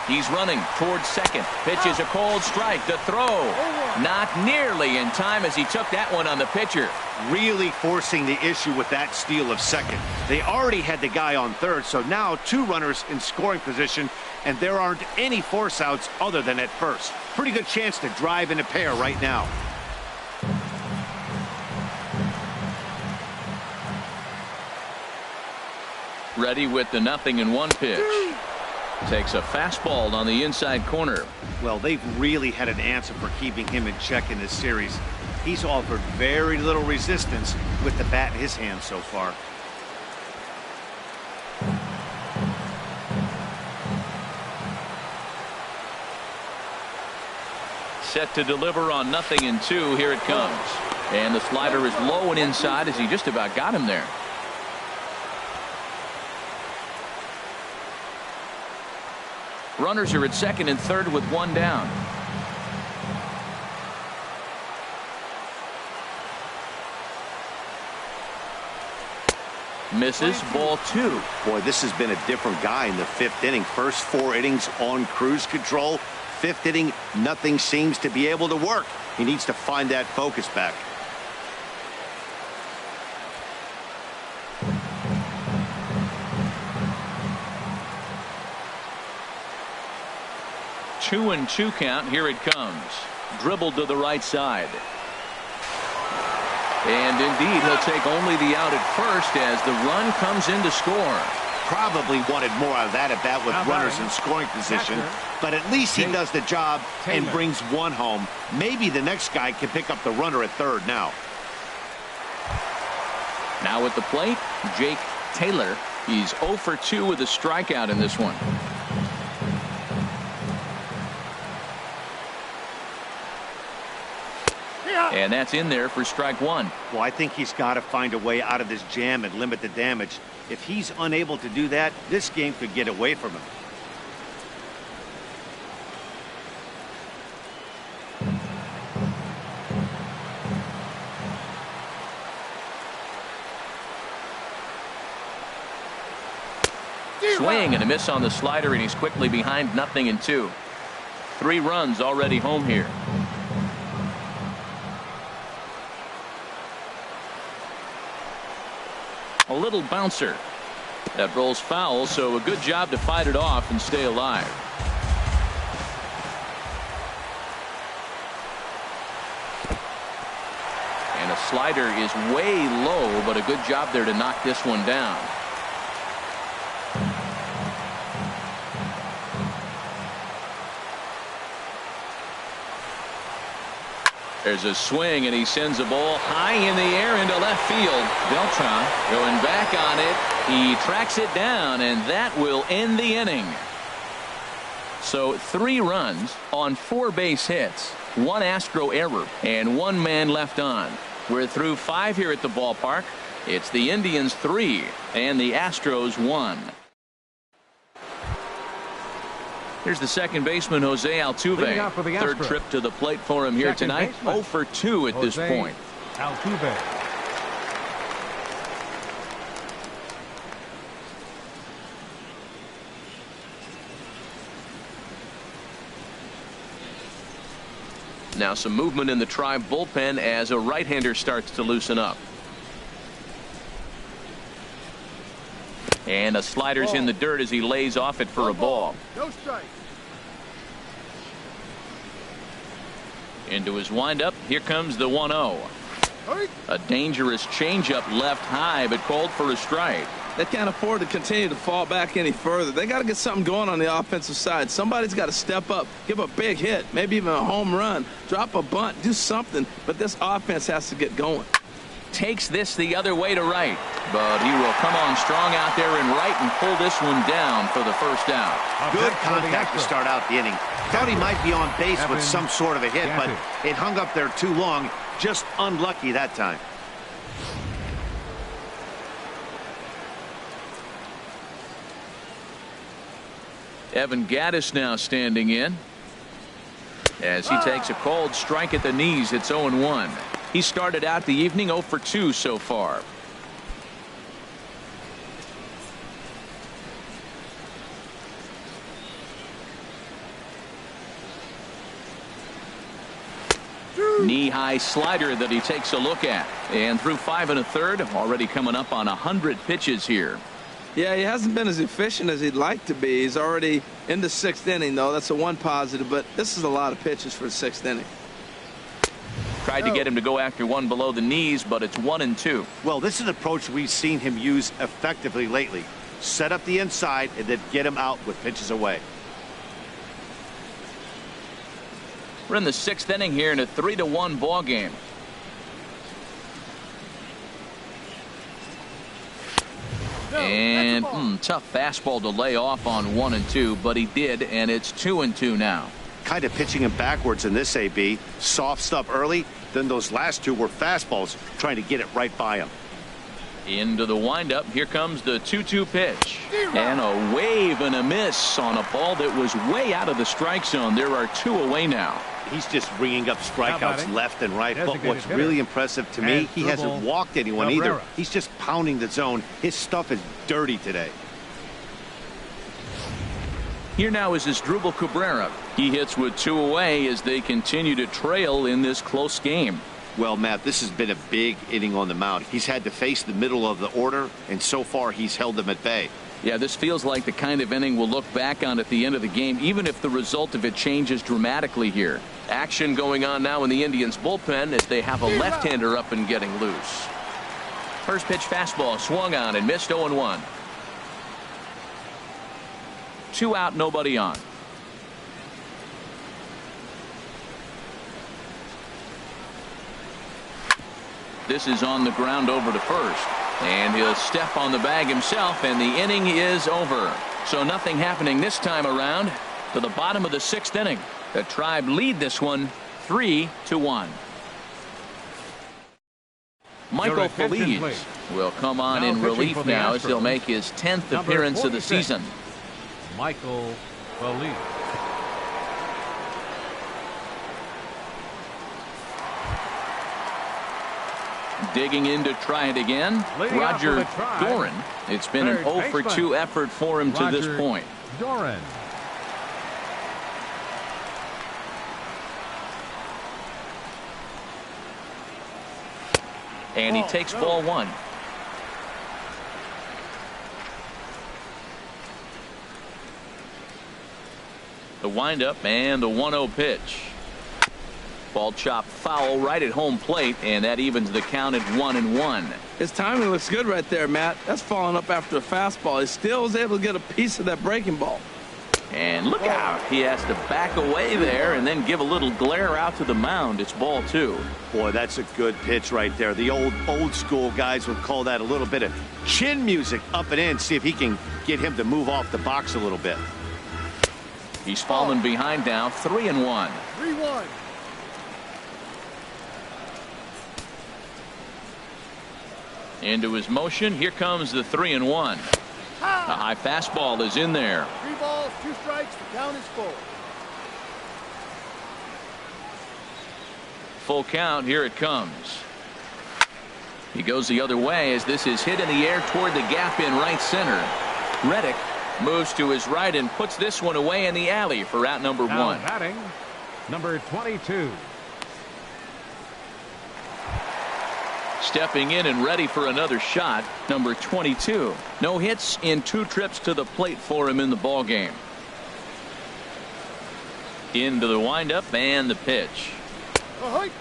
He's running towards second. Pitch is a cold strike. The throw not nearly in time as he took that one on the pitcher. Really forcing the issue with that steal of second. They already had the guy on third, so now 2 runners in scoring position, and there aren't any force outs other than at first. Pretty good chance to drive in a pair right now. Ready with the 0-1 pitch. Takes a fastball on the inside corner. Well, they've really had an answer for keeping him in check in this series. He's offered very little resistance with the bat in his hand so far. Set to deliver on 0-2. Here it comes. And the slider is low and inside as he just about got him there. Runners are at second and third with one down. Misses, ball 2. Boy, this has been a different guy in the 5th inning. First 4 innings on cruise control. 5th inning, nothing seems to be able to work. He needs to find that focus back. Two and 2 count. Here it comes. Dribbled to the right side. And indeed, he'll take only the out at first as the run comes in to score. Probably wanted more out of that at bat with runners in scoring position, but at least he does the job and brings one home. Maybe the next guy can pick up the runner at third now. Now at the plate, Jake Taylor. He's 0 for 2 with a strikeout in this one. And that's in there for strike 1. Well, I think he's got to find a way out of this jam and limit the damage. If he's unable to do that, this game could get away from him. Swing and a miss on the slider, and he's quickly behind 0-2. 3 runs already home here. A little bouncer that rolls foul, so a good job to fight it off and stay alive. And a slider is way low, but a good job there to knock this one down. There's a swing, and he sends a ball high in the air into left field. Beltran going back on it. He tracks it down, and that will end the inning. So 3 runs on 4 base hits, 1 Astro error, and 1 man left on. We're through 5 here at the ballpark. It's the Indians 3 and the Astros 1. Here's the second baseman, Jose Altuve. Third trip to the plate for him here tonight. 0 for 2 at this point. Altuve. Now some movement in the Tribe bullpen as a right-hander starts to loosen up. And a slider's in the dirt as he lays off it for a ball. No strike. Into his windup. Here comes the 1-0. A dangerous changeup left high, but called for a strike. They can't afford to continue to fall back any further. They got to get something going on the offensive side. Somebody's got to step up, give a big hit, maybe even a home run, drop a bunt, do something. But this offense has to get going. Takes this the other way to right, but he will come on strong out there in right and pull this one down for the first out. Good contact to start out the inning. Thought he might be on base with some sort of a hit, but it hung up there too long. Just unlucky that time. Evan Gattis now standing in as he takes a cold strike at the knees. It's 0-1. He started out the evening 0 for 2 so far. Knee-high slider that he takes a look at. And through 5 1/3, already coming up on 100 pitches here. Yeah, he hasn't been as efficient as he'd like to be. He's already in the 6th inning, though. That's a one positive, but this is a lot of pitches for the 6th inning. Tried to get him to go after one below the knees, but it's 1-2. Well, this is an approach we've seen him use effectively lately. set up the inside, and then get him out with pitches away. We're in the 6th inning here in a 3-1 ball game. And tough fastball to lay off on 1 and 2, but he did, and it's 2 and 2 now. Kind of pitching him backwards in this AB. Soft stuff early, then those last 2 were fastballs, trying to get it right by him. Into the windup. Here comes the 2-2 pitch. And a wave and a miss on a ball that was way out of the strike zone. There are 2 away now. He's just ringing up strikeouts left and right. But what's really impressive to me, he hasn't walked anyone either. He's just pounding the zone. His stuff is dirty today. Here now is Asdrubal Cabrera. He hits with 2 away as they continue to trail in this close game. Well, Matt, this has been a big inning on the mound. He's had to face the middle of the order, and so far he's held them at bay. Yeah, this feels like the kind of inning we'll look back on at the end of the game, even if the result of it changes dramatically here. Action going on now in the Indians bullpen as they have a left-hander up and getting loose. First pitch fastball swung on and missed. 0-1. 2 out, nobody on. This is on the ground over to first. And he'll step on the bag himself, and the inning is over. So nothing happening this time around. To the bottom of the 6th inning. The Tribe lead this one 3-1. Michael Feliz will come on in relief now as he'll make his 10th appearance of the season. Michael Feliz. Digging in to try it again, Roger Doran. It's been an 0 for 2 effort for him to this point. Doran. And he takes ball 1. The windup and the 1-0 pitch. Ball chopped foul right at home plate, and that evens the count at 1-1. His timing looks good right there, Matt. That's following up after a fastball. He still was able to get a piece of that breaking ball. And look out. He has to back away there and then give a little glare out to the mound. It's ball 2. Boy, that's a good pitch right there. The old school guys would call that a little bit of chin music up and in. See if he can get him to move off the box a little bit. He's fallen behind now. 3-1. 3-1. Into his motion. Here comes the 3-1. A high fastball is in there. 3 balls, 2 strikes. The count is full. Full count. Here it comes. He goes the other way as this is hit in the air toward the gap in right center. Reddick moves to his right and puts this one away in the alley for out number 1. Batting, number 22. Stepping in and ready for another shot, number 22. No hits in 2 trips to the plate for him in the ball game. Into the windup and the pitch.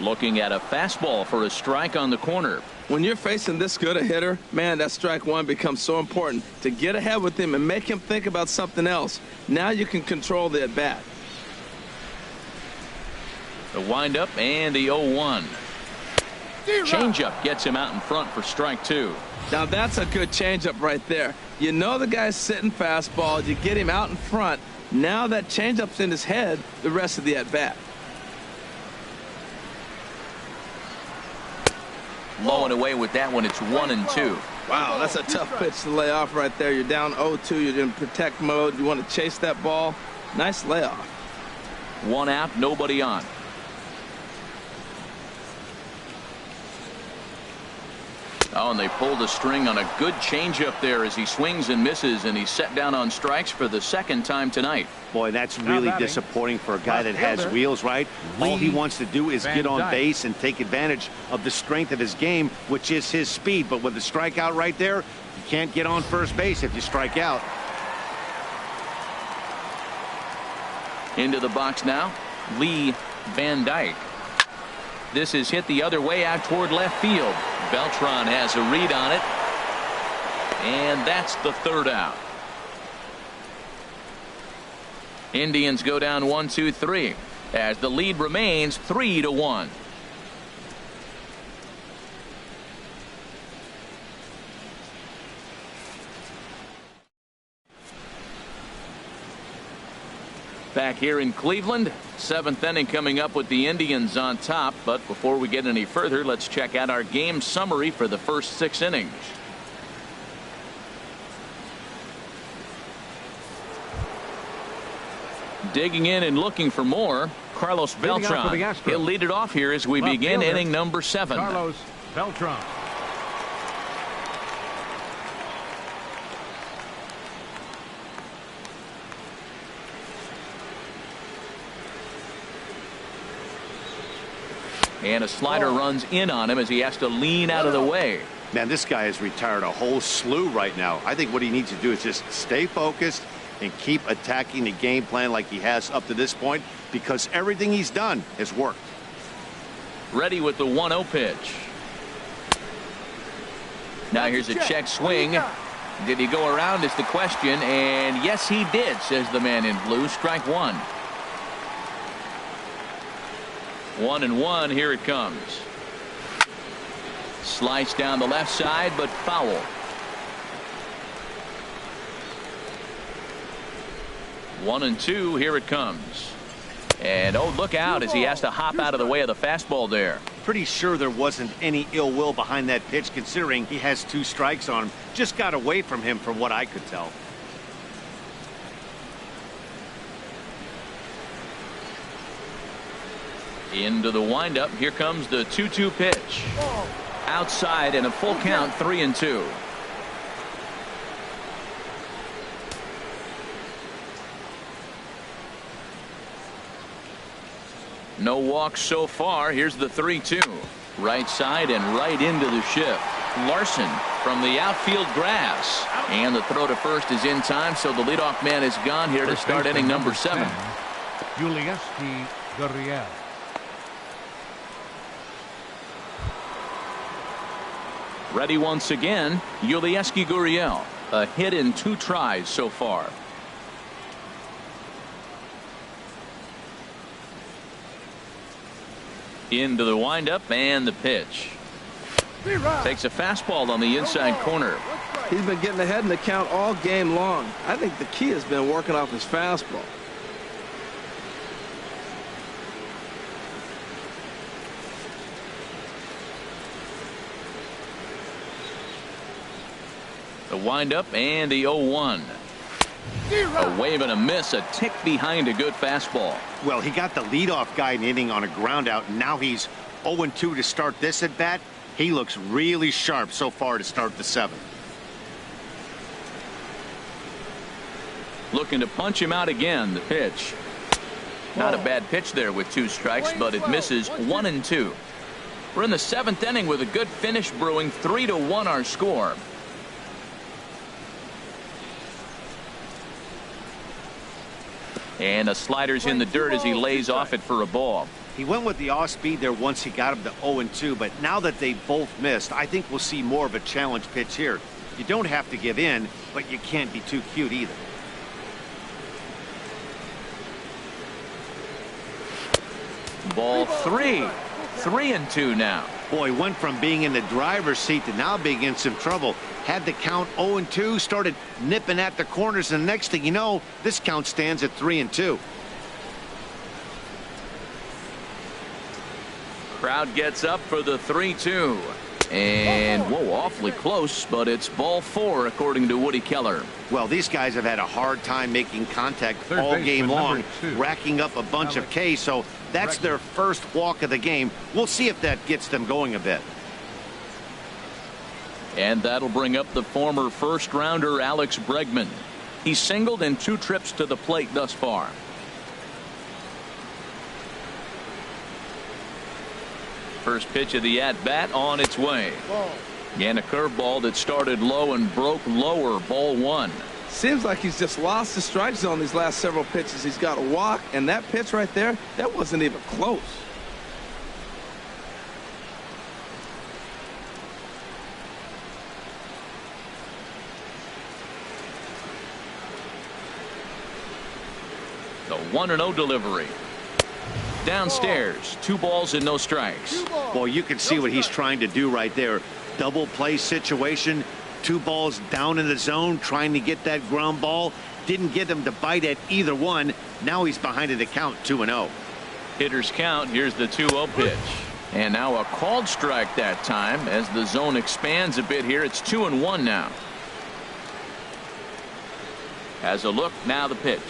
Looking at a fastball for a strike on the corner. When you're facing this good a hitter, man, that strike 1 becomes so important. To get ahead with him and make him think about something else. Now you can control the at bat. The windup and the 0-1. Changeup gets him out in front for strike 2. Now that's a good changeup right there. You know the guy's sitting fastball. You get him out in front. Now that changeup's in his head the rest of the at bat. Low and away with that one. It's 1-2. Wow, that's a tough pitch to lay off right there. You're down 0-2. You're in protect mode. You want to chase that ball. Nice layoff. 1 out, nobody on. Oh, and they pulled the string on a good changeup there as he swings and misses, and he's set down on strikes for the 2nd time tonight. Boy, that's really disappointing for a guy that has wheels, right? All he wants to do is get on base and take advantage of the strength of his game, which is his speed. But with the strikeout right there, you can't get on first base if you strike out. Into the box now, Lee Van Dyke. This is hit the other way out toward left field. Beltran has a read on it. And that's the third out. Indians go down 1-2-3 as the lead remains 3-1. Back here in Cleveland, seventh inning coming up with the Indians on top. But before we get any further, let's check out our game summary for the first 6 innings. Digging in and looking for more, Carlos Beltran. He'll lead it off here as we begin inning number 7. Carlos Beltran. And a slider runs in on him as he has to lean out of the way. Man, this guy has retired a whole slew right now. I think what he needs to do is just stay focused and keep attacking the game plan like he has up to this point, because everything he's done has worked. Ready with the 1-0 pitch. Now here's a check swing. Did he go around is the question, and yes he did, says the man in blue. Strike one. 1-1. Here it comes. Slice down the left side, but foul. 1-2. Here it comes. And oh, look out as he has to hop out of the way of the fastball there. Pretty sure there wasn't any ill will behind that pitch, considering he has 2 strikes on him. Just got away from him from what I could tell. Into the windup. Here comes the 2-2 pitch. Outside and a full count, 3-2. No walks so far. Here's the 3-2. Right side and right into the shift. Larson from the outfield grass. And the throw to first is in time, so the leadoff man is gone here to start inning number 7. Yulieski Gurriel. Ready once again, Yulieski Gurriel. A hit in 2 tries so far. Into the windup and the pitch. Takes a fastball on the inside corner. He's been getting ahead in the count all game long. I think the key has been working off his fastball. The windup and the 0-1. A wave and a miss, a tick behind a good fastball. Well, he got the leadoff guy in inning on a ground out, and now he's 0-2 to start this at bat. He looks really sharp so far to start the 7th. Looking to punch him out again. The pitch. Not a bad pitch there with 2 strikes, but it misses. 1-2. We're in the 7th inning with a good finish brewing. 3-1 our score. And a slider's in the dirt as he lays off it for a ball. He went with the off speed there once he got him to 0-2, but now that they both missed, I think we'll see more of a challenge pitch here. You don't have to give in, but you can't be too cute either. Ball 3. 3-2 now. Boy, went from being in the driver's seat to now being in some trouble. Had the count 0-2, started nipping at the corners, and next thing you know, this count stands at 3-2. Crowd gets up for the 3-2. And, whoa, awfully close, but it's ball 4, according to Woody Keller. Well, these guys have had a hard time making contact all game long, racking up a bunch of Ks, so that's their first walk of the game. We'll see if that gets them going a bit. And that'll bring up the former first-rounder Alex Bregman. He's singled in 2 trips to the plate thus far. First pitch of the at-bat on its way. And a curveball that started low and broke lower. Ball 1. Seems like he's just lost the strike zone these last several pitches. He's got a walk, and that pitch right there, that wasn't even close. 1-0 delivery. Downstairs, 2 balls and no strikes. Well, you can see what he's trying to do right there. Double play situation. 2 balls down in the zone, trying to get that ground ball. Didn't get him to bite at either one. Now he's behind in the count, 2-0. Hitters count. Here's the 2-0 pitch. And now a called strike that time as the zone expands a bit here. It's 2-1 now. Has a look. Now the pitch.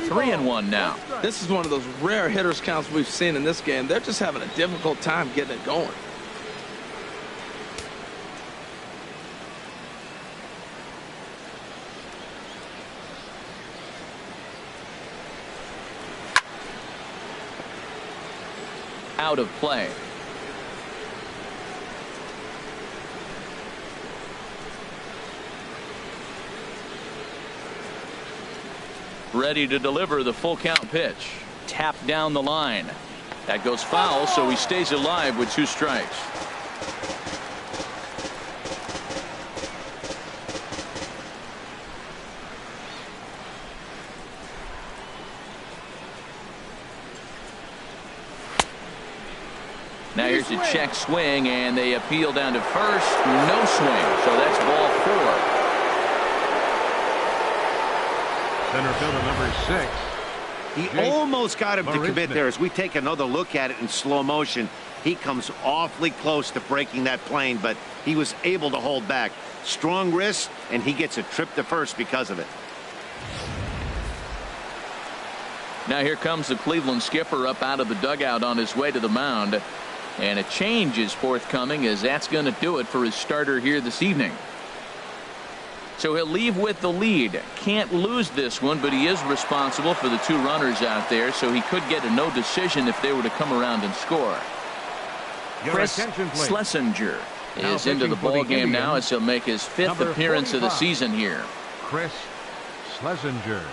3-1 now. This is one of those rare hitters counts we've seen in this game. They're just having a difficult time getting it going. Out of play. Ready to deliver the full count pitch. Tapped down the line. That goes foul, so he stays alive with 2 strikes. Now here's a check swing, and they appeal down to first. No swing, so that's ball 4. Center fielder number 6. He almost got him to commit there. As we take another look at it in slow motion, he comes awfully close to breaking that plane, but he was able to hold back. Strong wrist, and he gets a trip to first because of it. Now here comes the Cleveland skipper up out of the dugout on his way to the mound. And a change is forthcoming, as that's going to do it for his starter here this evening. So he'll leave with the lead. Can't lose this one, but he is responsible for the 2 runners out there, so he could get a no decision if they were to come around and score. Chris Schlesinger is into the ball game now as he'll make his 5th appearance of the season here. Chris Schlesinger.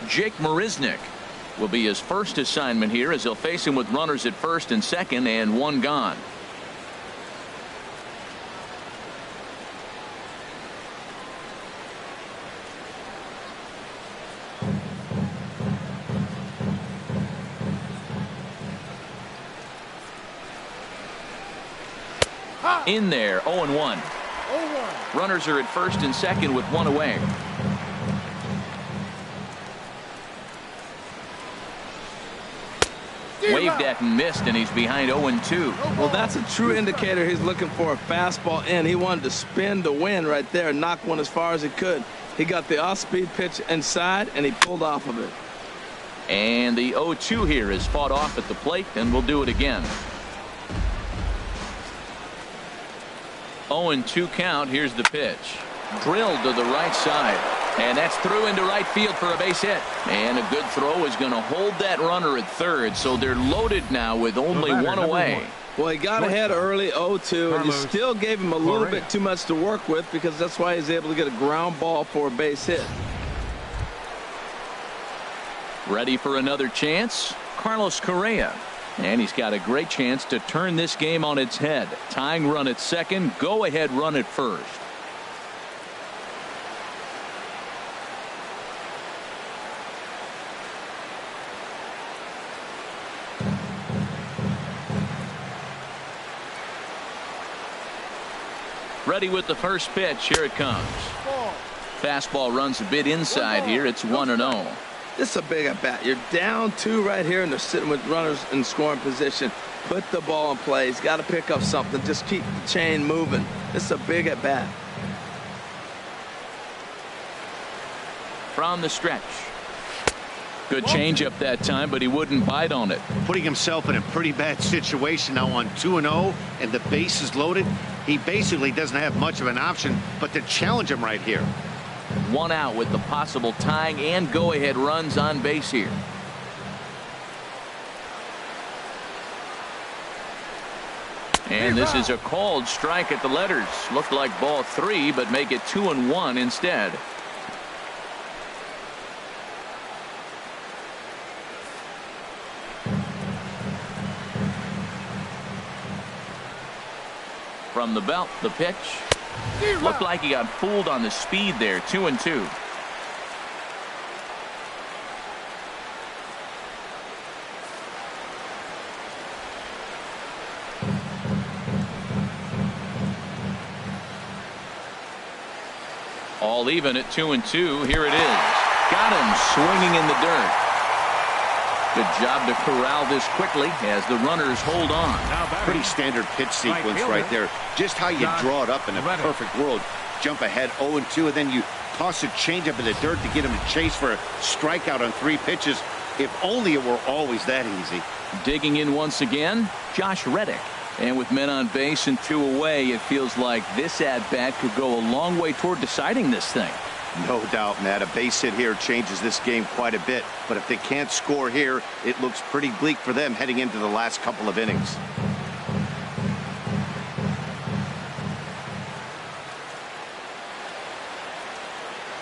Jake Marisnick will be his first assignment here as he'll face him with runners at first and second and 1 gone. In there, 0-1. Runners are at first and second with 1 away. Waved at and missed, and he's behind 0-2. Well, that's a true indicator he's looking for a fastball in. He wanted to spin to win right there, knock one as far as he could. He got the off-speed pitch inside, and he pulled off of it. And the 0-2 here is fought off at the plate, and we'll do it again. 0-2 count. Here's the pitch. Drilled to the right side. And that's through into right field for a base hit. And a good throw is going to hold that runner at third. So they're loaded now with only 1 away. Well, he got ahead early, 0-2, and you still gave him a little bit too much to work with, because that's why he's able to get a ground ball for a base hit. Ready for another chance? Carlos Correa. And he's got a great chance to turn this game on its head. Tying run at second, go ahead run at first. Ready with the first pitch. Here it comes. Fastball runs a bit inside here. It's 1-0. This is a big at bat. You're down 2 right here, and they're sitting with runners in scoring position. Put the ball in play. He's got to pick up something. Just keep the chain moving. This is a big at bat. From the stretch. Good changeup that time, but he wouldn't bite on it. Putting himself in a pretty bad situation now on 2-0, and the base is loaded. He basically doesn't have much of an option but to challenge him right here. 1 out with the possible tying and go-ahead runs on base here. And this is a called strike at the letters. Looked like ball 3, but make it 2-1 instead. From the belt, the pitch. Looked like he got fooled on the speed there. 2-2. All even at 2-2. Here it is. Got him swinging in the dirt. Good job to corral this quickly as the runners hold on. Pretty standard pitch sequence right there. Just how you draw it up in a perfect world. Jump ahead 0-2, and then you toss a changeup in the dirt to get him to chase for a strikeout on 3 pitches. If only it were always that easy. Digging in once again, Josh Reddick. And with men on base and 2 away, it feels like this at-bat could go a long way toward deciding this thing. No doubt, Matt. A base hit here changes this game quite a bit. But if they can't score here, it looks pretty bleak for them heading into the last couple of innings.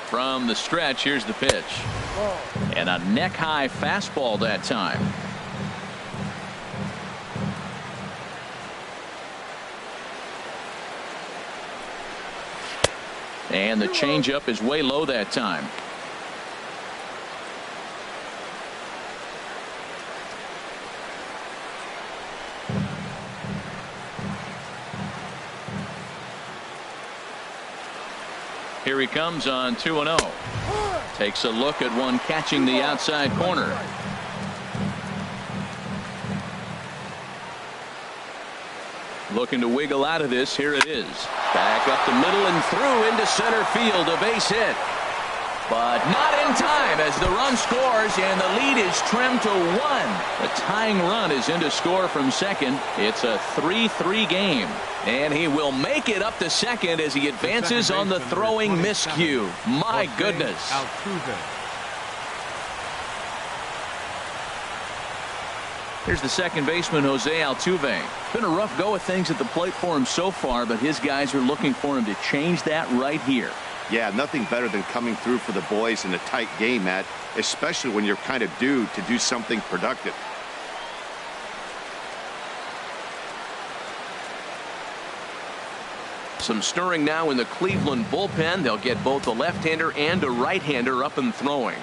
From the stretch, here's the pitch. And a neck-high fastball that time. And the changeup is way low that time. Here he comes on 2-0. Takes a look at one catching the outside corner. Looking to wiggle out of this. Here it is. Back up the middle and through into center field. A base hit. But not in time as the run scores and the lead is trimmed to 1. The tying run is in to score from second. It's a 3-3 game. And he will make it up to second as he advances on the throwing miscue. My goodness. Here's the second baseman, Jose Altuve. Been a rough go of things at the plate for him so far, but his guys are looking for him to change that right here. Yeah, nothing better than coming through for the boys in a tight game, Matt, especially when you're kind of due to do something productive. Some stirring now in the Cleveland bullpen. They'll get both a left-hander and a right-hander up and throwing.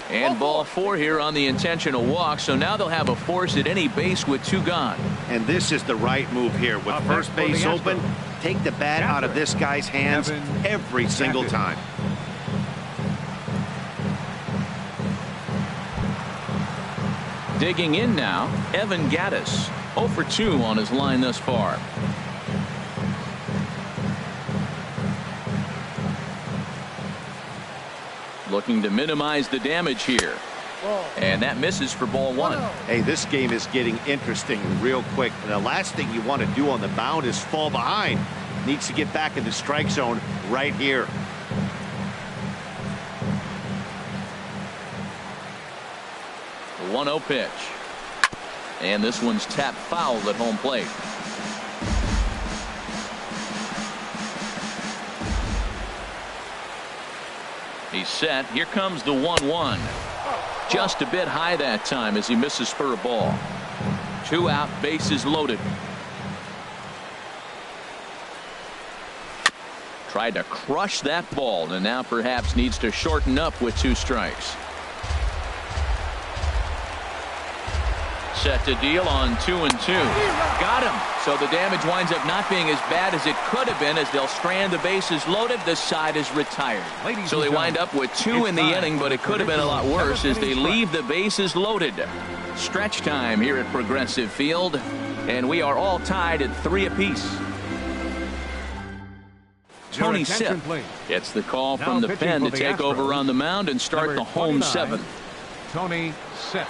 And ball 4 here on the intentional walk. So now they'll have a force at any base with 2 gone. And this is the right move here. With first base open, take the bat out of this guy's hands every single time. Digging in now, Evan Gattis. 0 for 2 on his line thus far. Looking to minimize the damage here. And that misses for ball 1. Hey, this game is getting interesting real quick. And the last thing you want to do on the mound is fall behind. Needs to get back in the strike zone right here. The 1-0 pitch. And this one's tapped foul at home plate. He's set. Here comes the 1-1. Just a bit high that time as he misses for a ball. 2 out, bases loaded. Tried to crush that ball and now perhaps needs to shorten up with 2 strikes. Set to deal on 2-2. Got him. So the damage winds up not being as bad as it could have been as they'll strand the bases loaded. This side is retired. So they wind up with 2 in the inning, but it could have been a lot worse as they leave the bases loaded. Stretch time here at Progressive Field, and we are all tied at 3 apiece. Tony Sipp gets the call from the pen to take over on the mound and start the home 7th. Tony Sipp.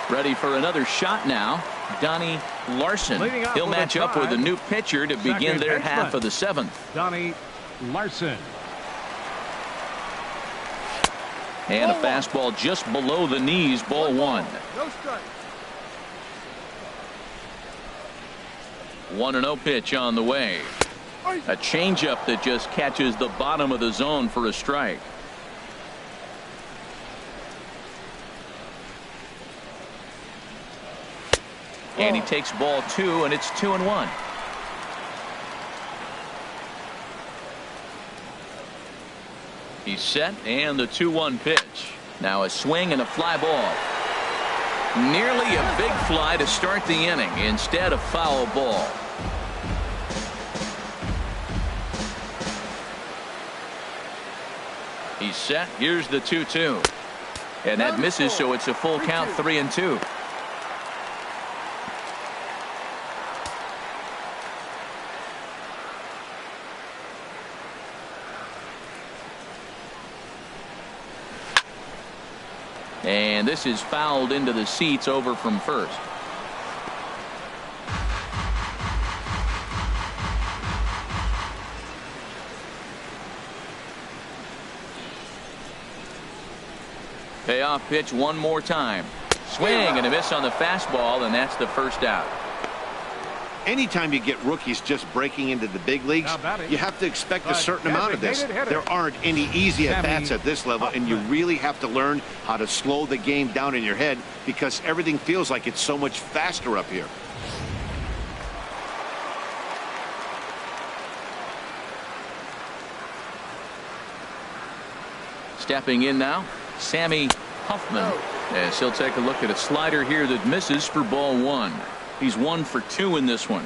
Ready for another shot now. Donnie Larson. He'll match up with a new pitcher to begin their half of the 7th. Donnie Larson. And a fastball just below the knees. Ball 1. No strike. 1-0 pitch on the way. A changeup that just catches the bottom of the zone for a strike. And he takes ball 2, and it's 2-1. He's set, and the 2-1 pitch. Now a swing and a fly ball. Nearly a big fly to start the inning. Instead, a foul ball. He's set. Here's the 2-2. And that misses, so it's a full count, 3-2. And this is fouled into the seats over from first. Payoff pitch one more time. Swing and a miss on the fastball, and that's the first out. Anytime you get rookies just breaking into the big leagues, you have to expect a certain amount of this. There aren't any easy at-bats at this level, and you really have to learn how to slow the game down in your head because everything feels like it's so much faster up here. Stepping in now, Sammy Huffman, as he'll take a look at a slider here that misses for ball 1. He's 1 for 2 in this one.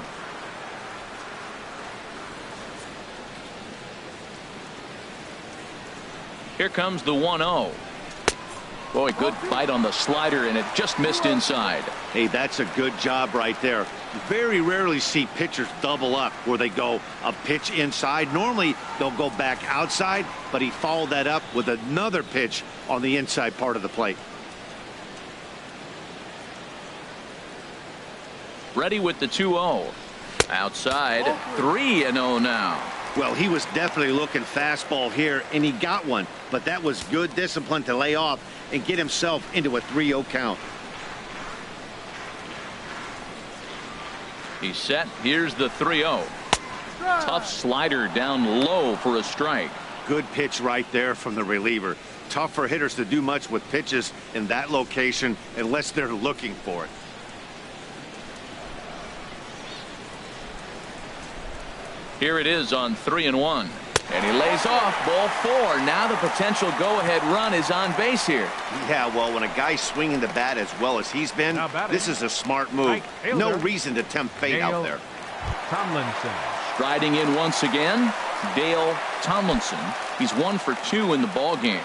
Here comes the 1-0. Boy, good fight on the slider, and it just missed inside. Hey, that's a good job right there. Very rarely see pitchers double up where they go a pitch inside. Normally, they'll go back outside, but he followed that up with another pitch on the inside part of the plate. Ready with the 2-0. Outside, 3-0 now. Well, he was definitely looking fastball here, and he got one. But that was good discipline to lay off and get himself into a 3-0 count. He's set. Here's the 3-0. Tough slider down low for a strike. Good pitch right there from the reliever. Tough for hitters to do much with pitches in that location unless they're looking for it. Here it is on 3-1. And he lays off ball 4. Now the potential go-ahead run is on base here. Yeah, well, when a guy's swinging the bat as well as he's been, this is a smart move. No reason to tempt fate out there. Tomlinson. Striding in once again, Dale Tomlinson. He's 1 for 2 in the ball game.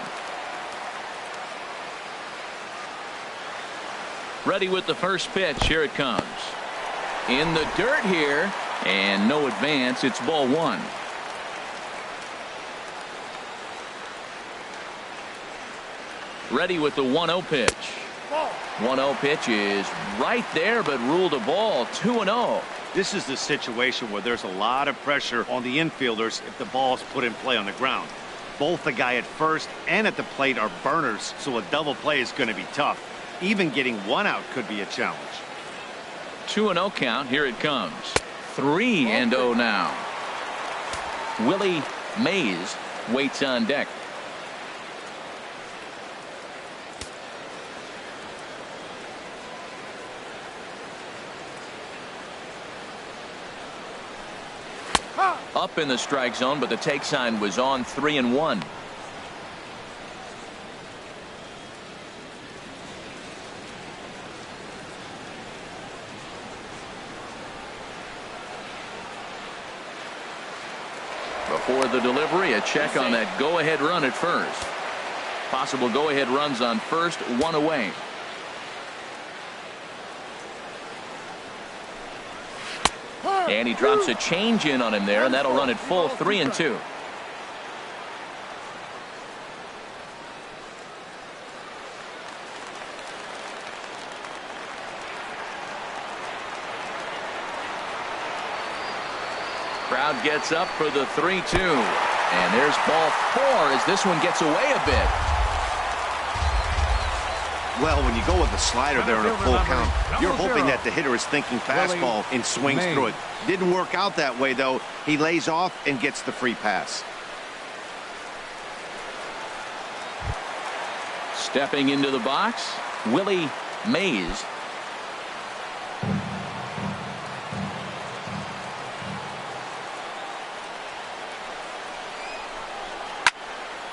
Ready with the first pitch. Here it comes. In the dirt here. And no advance. It's ball 1. Ready with the 1-0 pitch. 1-0 pitch is right there, but ruled a ball. 2-0. This is the situation where there's a lot of pressure on the infielders if the ball's put in play on the ground. Both the guy at first and at the plate are burners, so a double play is going to be tough. Even getting one out could be a challenge. 2-0 count. Here it comes. 3-0 now. Willie Mays waits on deck. Up in the strike zone, but the take sign was on. 3-1. Before the delivery, a check on that go-ahead run at first. Possible go-ahead runs on first, 1 away. And he drops a change in on him there, and that'll run it full. 3-2. Crowd gets up for the 3-2. And there's ball 4 as this one gets away a bit. Well, when you go with the slider there in a full count, you're hoping that the hitter is thinking fastball and swings through it. Didn't work out that way, though. He lays off and gets the free pass. Stepping into the box, Willie Mays.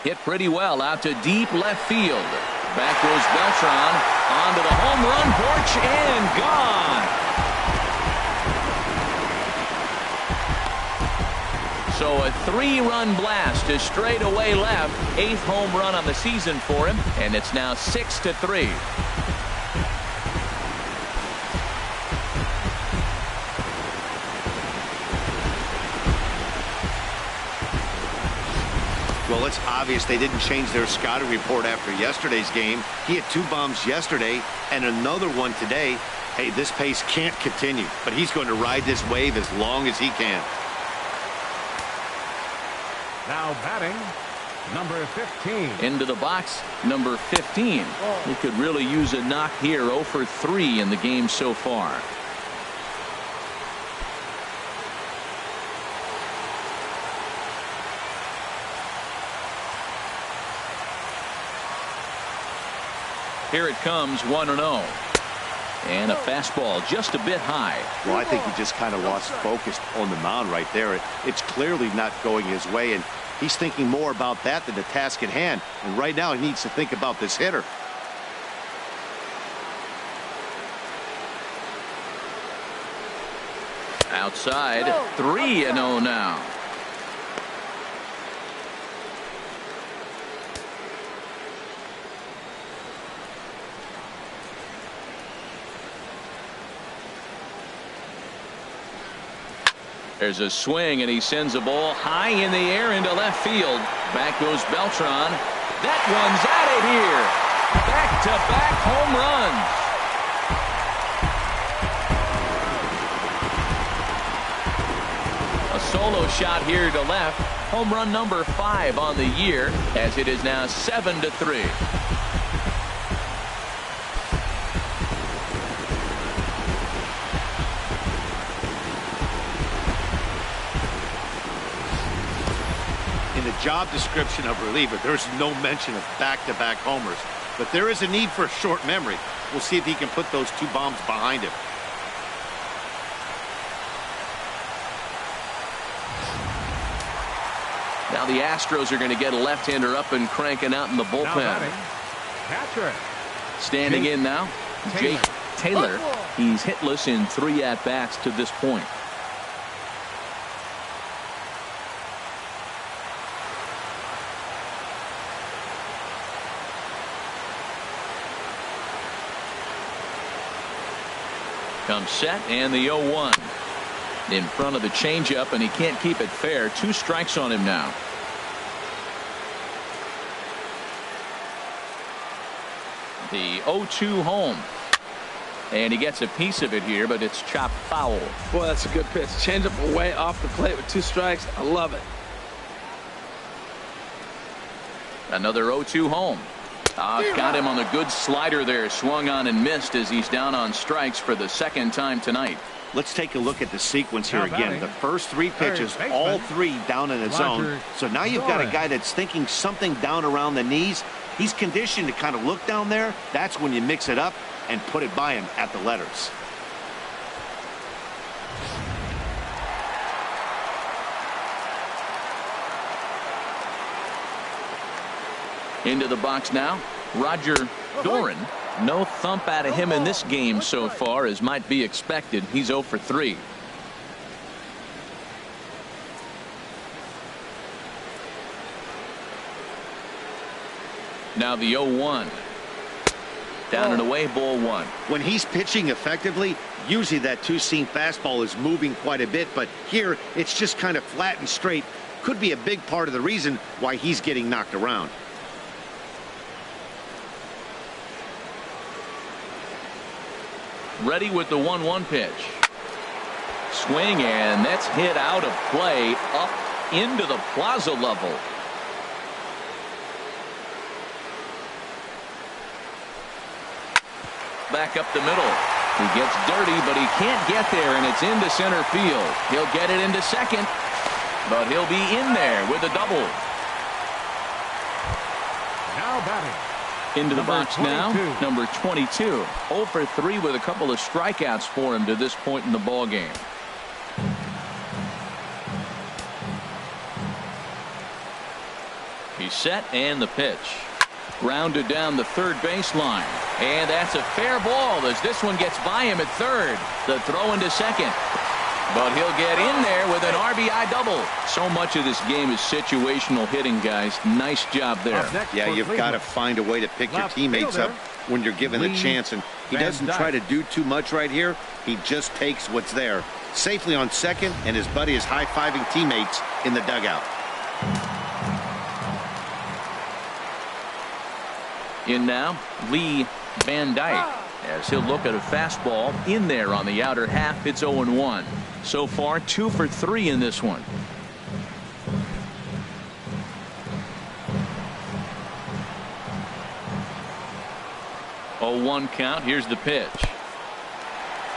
Hit pretty well out to deep left field. Back goes Beltran onto the home run porch and gone. So a 3-run blast to straightaway left. 8th home run on the season for him, and it's now 6-3. Well, it's obvious they didn't change their scouting report after yesterday's game. He had 2 bombs yesterday and another one today. Hey, this pace can't continue, but he's going to ride this wave as long as he can. Now batting, number 15. Into the box, number 15. He could really use a knock here. 0 for 3 in the game so far. Here it comes, 1-0. And a fastball just a bit high. Well, I think he just kind of lost focus on the mound right there. It's clearly not going his way, and he's thinking more about that than the task at hand. And right now he needs to think about this hitter. Outside, 3-0 now. There's a swing, and he sends a ball high in the air into left field. Back goes Beltran. That one's out of here. Back-to-back home runs. A solo shot here to left. Home run number 5 on the year, as it is now 7-3. Job description of reliever, there's no mention of back-to-back homers, but there is a need for a short memory. We'll see if he can put those 2 bombs behind him. Now the Astros are going to get a left-hander up and cranking out in the bullpen. Now batting, catcher. Standing in now, Jake Taylor. He's hitless in 3 at-bats to this point. Comes set, and the 0-1 in front of the changeup, and he can't keep it fair. 2 strikes on him now. The 0-2 home, and he gets a piece of it here, but it's chopped foul. Boy, that's a good pitch. Changeup away off the plate with 2 strikes. I love it. Another 0-2 home. Got him on a good slider there. Swung on and missed as he's down on strikes for the 2nd time tonight. Let's take a look at the sequence here Now again. batting, The first 3 pitches, third all baseman, 3 down in the zone. So now you've got a guy that's thinking something down around the knees. He's conditioned to kind of look down there. That's when you mix it up and put it by him at the letters. Into the box now, Roger Doran. No thump out of him in this game so far, as might be expected. He's 0 for 3. Now the 0-1. Down and away, ball 1. When he's pitching effectively, usually that 2-seam fastball is moving quite a bit, but here it's just kind of flat and straight. Could be a big part of the reason why he's getting knocked around. Ready with the 1-1 pitch. Swing, and that's hit out of play up into the plaza level. Back up the middle. He gets dirty, but he can't get there, and it's into center field. He'll get it into second, but he'll be in there with a double. Now batting, Into the Number box now, 22. number 22. 0 for 3 with a couple of strikeouts for him to this point in the ball game. He's set, and the pitch. Grounded down the third baseline. And that's a fair ball as this one gets by him at third. The throw into second. But he'll get in there with an RBI double. So much of this game is situational hitting, guys. Nice job there. Yeah, you've got to find a way to pick your teammates up when you're given the chance. And he doesn't try to do too much right here. He just takes what's there. Safely on second, and his buddy is high-fiving teammates in the dugout. In now, Lee Van Dyke, as he'll look at a fastball in there on the outer half. It's 0-1. So far, 2 for 3 in this one. Oh, 1 count. Here's the pitch.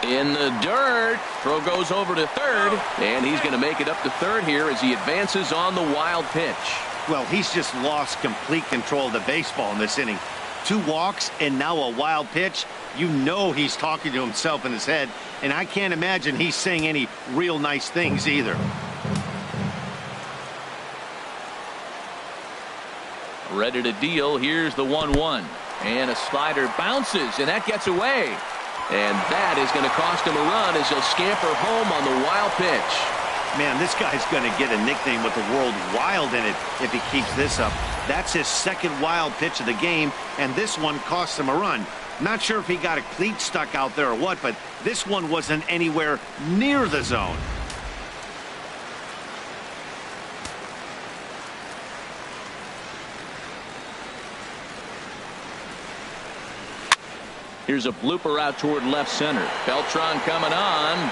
In the dirt. Throw goes over to third, and he's going to make it up to third here as he advances on the wild pitch. Well, he's just lost complete control of the baseball in this inning. 2 walks and now a wild pitch. You know he's talking to himself in his head, and I can't imagine he's saying any real nice things either. Ready to deal. Here's the 1-1. And a slider bounces, and that gets away. And that is going to cost him a run as he'll scamper home on the wild pitch. Man, this guy's going to get a nickname with the word wild in it if he keeps this up. That's his second wild pitch of the game, and this one cost him a run. Not sure if he got a cleat stuck out there or what, but this one wasn't anywhere near the zone. Here's a blooper out toward left center. Beltran coming on.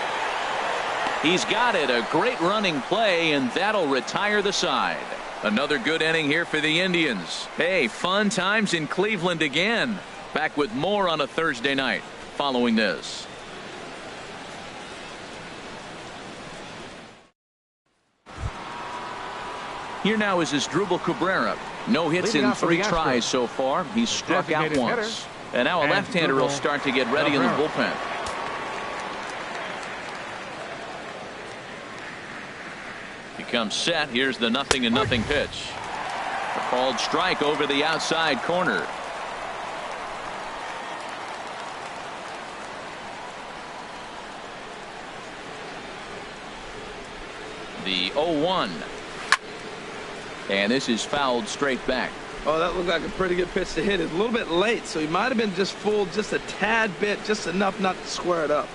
He's got it. A great running play, and that'll retire the side. Another good inning here for the Indians. Hey, fun times in Cleveland again. Back with more on a Thursday night following this. Here now is Asdrubal Cabrera. No hits in 3 tries so far. He's struck out once. And now a left-hander will start to get ready in the bullpen. He comes set. Here's the 0-0 pitch. A called strike over the outside corner. The 0-1. And this is fouled straight back. Oh, that looked like a pretty good pitch to hit. It's a little bit late, so he might have been just fooled just a tad bit, just enough not to square it up.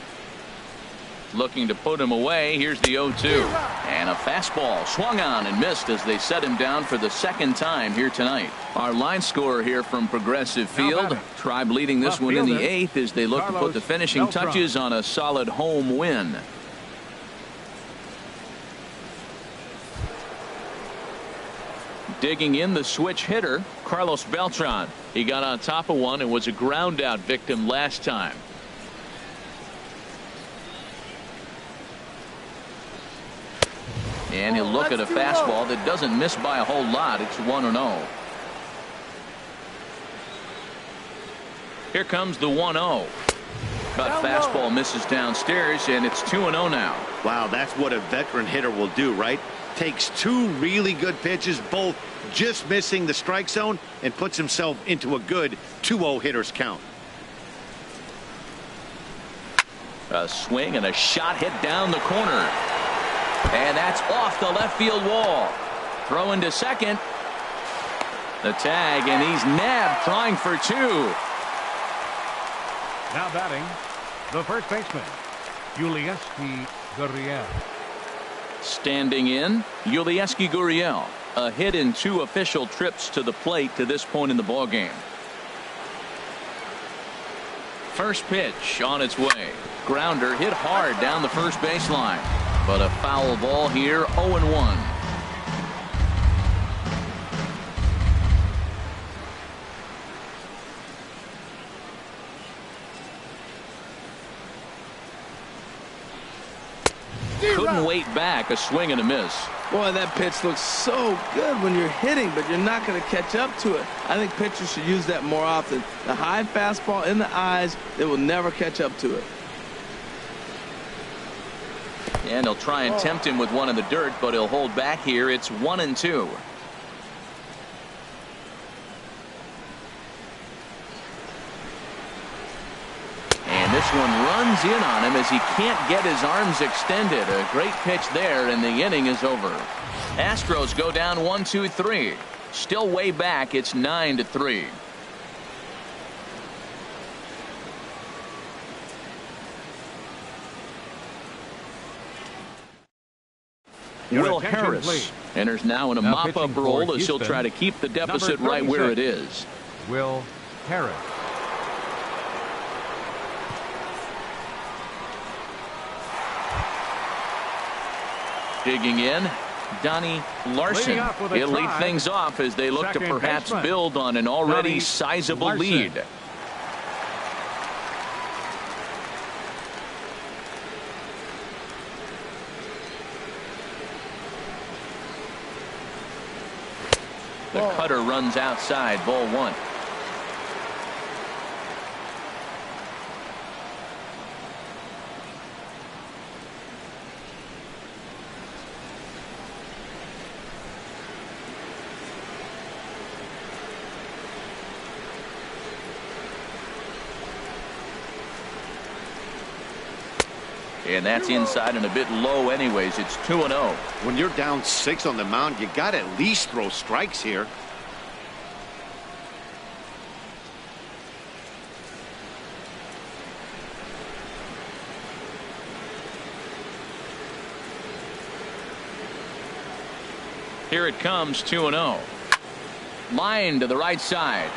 Looking to put him away. Here's the 0-2. And a fastball swung on and missed as they set him down for the second time here tonight. Our line scorer here from Progressive Field. Tribe leading this one in the 8th as they look to put the finishing touches on a solid home win. Digging in the switch hitter, Carlos Beltran. He got on top of one and was a ground out victim last time. And he'll look at a fastball that doesn't miss by a whole lot. It's 1-0. Here comes the 1-0. Cut fastball misses downstairs, and it's 2-0 now. Wow, that's what a veteran hitter will do, right? Takes 2 really good pitches, both just missing the strike zone, and puts himself into a good 2-0 hitter's count. A swing and a shot hit down the corner. And that's off the left field wall. Throw into second. The tag, and he's nabbed trying for 2. Now batting, the first baseman, Yulieski Gurriel. Standing in, Yulieski Gurriel. A hit in 2 official trips to the plate to this point in the ballgame. First pitch on its way. Grounder hit hard down the first baseline. But a foul ball here, 0-1. Couldn't wait back. A swing and a miss. Boy, that pitch looks so good when you're hitting, but you're not going to catch up to it. I think pitchers should use that more often. The high fastball in the eyes, they will never catch up to it. And he'll try and tempt him with one in the dirt, but he'll hold back here. It's 1-2. one runs in on him as he can't get his arms extended. A great pitch there, and the inning is over. Astros go down 1-2-3. Still way back. It's 9-3. Will Harris please. enters now in a mop-up role as he'll try to keep the deficit right where it is. Will Harris. Digging in, Donnie Larson. He'll lead things off as they look to perhaps build on an already sizable lead. The cutter runs outside, ball one. And that's inside and a bit low anyways. It's 2-0. When you're down 6 on the mound, you got to at least throw strikes here. Here it comes, 2-0. Line to the right side.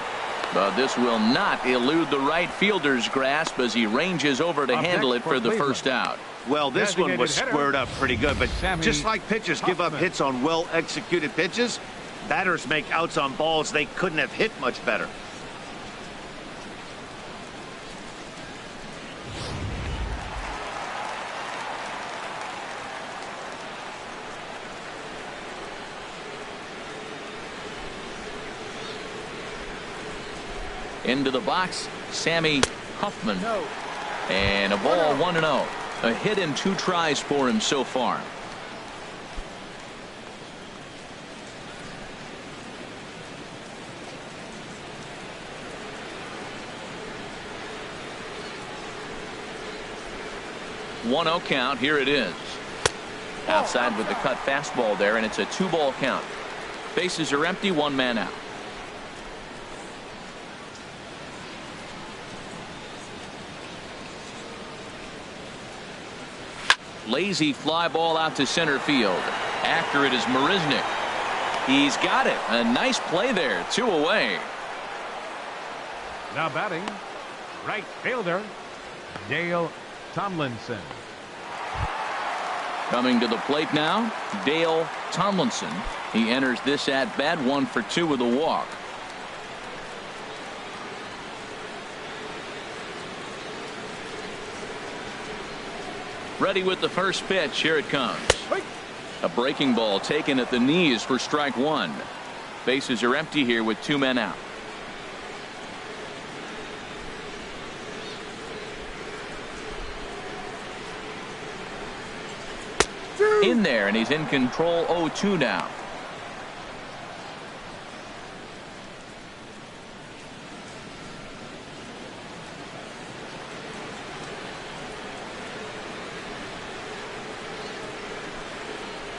But this will not elude the right fielder's grasp as he ranges over to handle it for the first out. Well, this one was squared up pretty good, but just like pitchers give up hits on well-executed pitches, batters make outs on balls they couldn't have hit much better. Into the box, Sammy Huffman. And a ball 1-0. A hit in 2 tries for him so far. One 0 count. Here it is. Outside with the cut fastball there, and it's a 2-ball count. Bases are empty, 1 man out. Lazy fly ball out to center field. After it is Marisnick. He's got it. A nice play there. 2 away. Now batting, right fielder, Dale Tomlinson. Coming to the plate now, Dale Tomlinson. He enters this at bat 1 for 2 with a walk. Ready with the first pitch. Here it comes. A breaking ball taken at the knees for strike 1. Bases are empty here with 2 men out. In there, and he's in control. 0-2 now.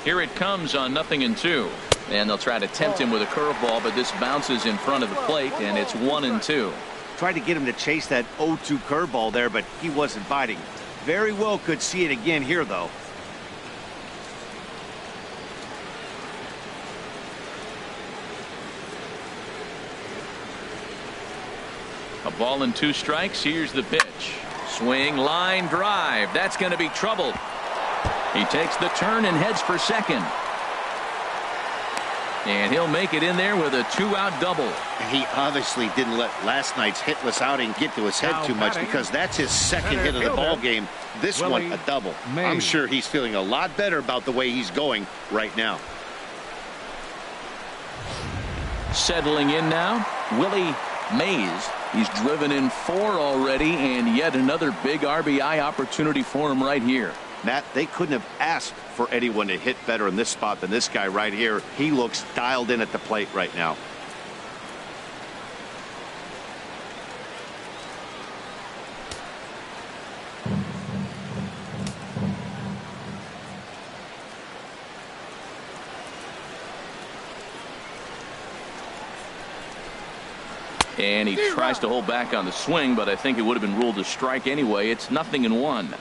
Here it comes on 0-2. And they'll try to tempt him with a curveball, but this bounces in front of the plate, and it's 1-2. Tried to get him to chase that 0-2 curveball there, but he wasn't biting. Very well could see it again here, though. A ball and 2 strikes. Here's the pitch. Swing, line, drive. That's going to be trouble. He takes the turn and heads for second. And he'll make it in there with a 2-out double. He obviously didn't let last night's hitless outing get to his head too much, because that's his second hit of the ball game. This one a double. I'm sure he's feeling a lot better about the way he's going right now. Settling in now, Willie Mays. He's driven in 4 already, and yet another big RBI opportunity for him right here. Matt, they couldn't have asked for anyone to hit better in this spot than this guy right here. He looks dialed in at the plate right now. And he tries to hold back on the swing, but I think it would have been ruled a strike anyway. It's 0-1.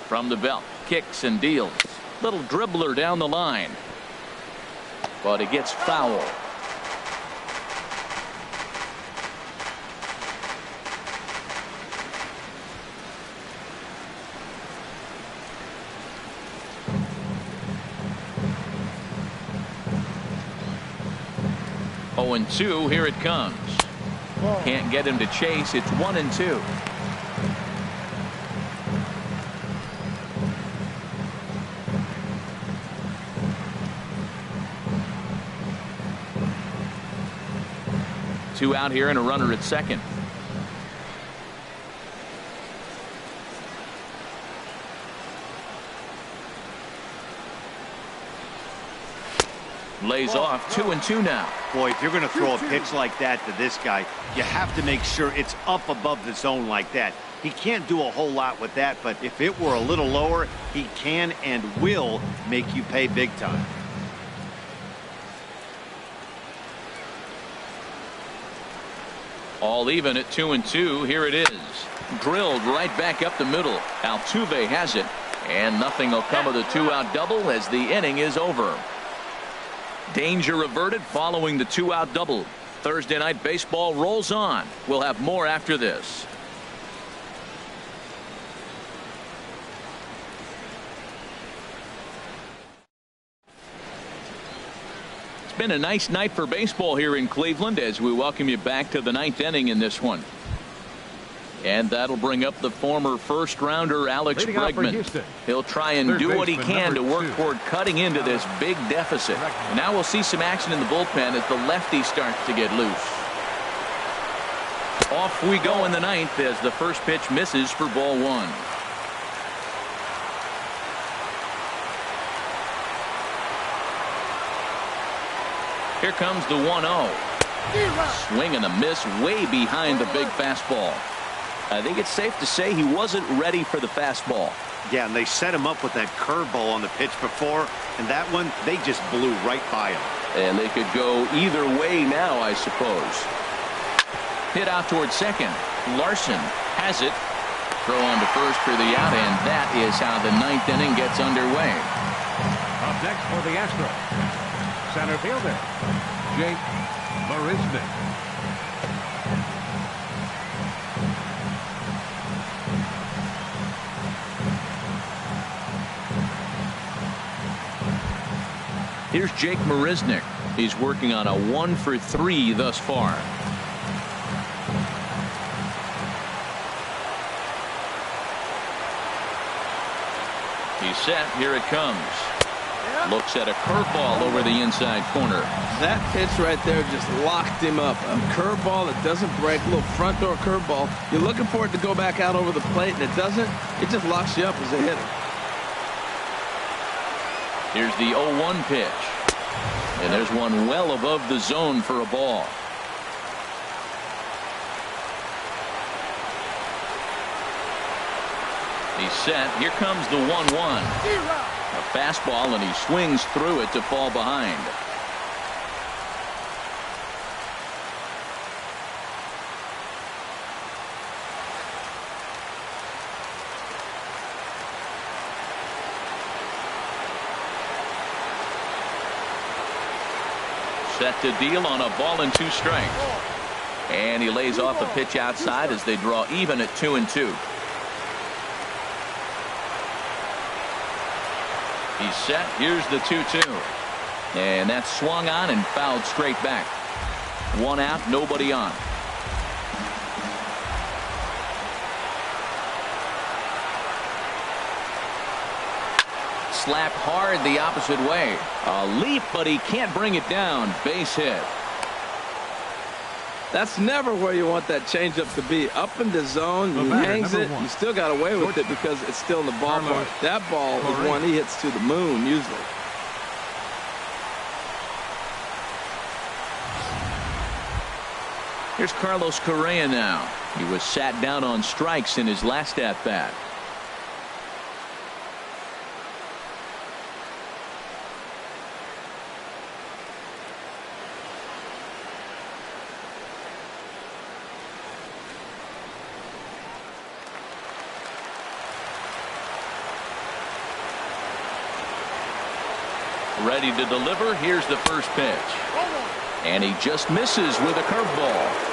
From the belt, kicks and deals. Little dribbler down the line, but it gets foul. Oh, and 2. Here it comes. Can't get him to chase. It's 1-2. Two out here and a runner at second. Lays off. 2-2 now. Boy, if you're going to throw a pitch like that to this guy, you have to make sure it's up above the zone like that. He can't do a whole lot with that, but if it were a little lower, he can and will make you pay big time. All even at 2-2. Here it is. Drilled right back up the middle. Altuve has it, and nothing will come of the 2-out double as the inning is over. Danger averted following the 2-out double. Thursday night baseball rolls on. We'll have more after this. It's been a nice night for baseball here in Cleveland as we welcome you back to the 9th inning in this one. And that'll bring up the former first-rounder Alex Bregman. He'll try and do what he can to work toward cutting into this big deficit. And now we'll see some action in the bullpen as the lefty starts to get loose. Off we go in the 9th as the first pitch misses for ball 1. Here comes the 1-0. Swing and a miss way behind the big fastball. I think it's safe to say he wasn't ready for the fastball. Yeah, and they set him up with that curveball on the pitch before, and that one, they just blew right by him. And they could go either way now, I suppose. Hit out towards second. Larson has it. Throw on to first for the out, and that is how the 9th inning gets underway. Up next for the Astros, center fielder Jake Marisnick. Here's Jake Marisnick. He's working on a 1-for-3 thus far. He's set. Here it comes. Looks at a curveball over the inside corner. That pitch right there just locked him up. A curveball that doesn't break, a little front door curveball. You're looking for it to go back out over the plate, and it doesn't. It just locks you up as a hitter. Here's the 0-1 pitch. And there's one well above the zone for a ball. He's set. Here comes the 1-1. A fastball, and he swings through it to fall behind. Set to deal on a ball and 2 strikes. And he lays off a pitch outside as they draw even at 2-2. He's set. Here's the 2-2. And that's swung on and fouled straight back. 1 out, nobody on. Slapped hard the opposite way. A leap, but he can't bring it down. Base hit. That's never where you want that changeup to be. Up in the zone, he hangs it. You still got away with it because it's still in the ballpark. That ball is one he hits to the moon usually. Here's Carlos Correa now. He was sat down on strikes in his last at bat. Ready to deliver. Here's the first pitch. And he just misses with a curveball.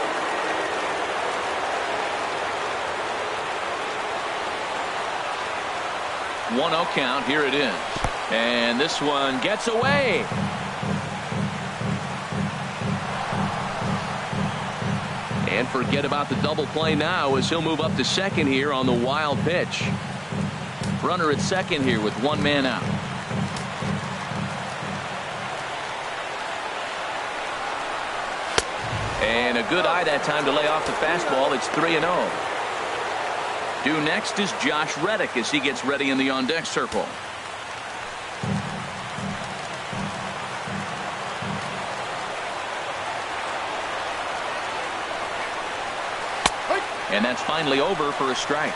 One 0 count. Here it is. And this one gets away. And forget about the double play now as he'll move up to second here on the wild pitch. Runner at second here with one man out. And a good eye that time to lay off the fastball. It's 3-0. Due next is Josh Reddick as he gets ready in the on-deck circle. And that's finally over for a strike.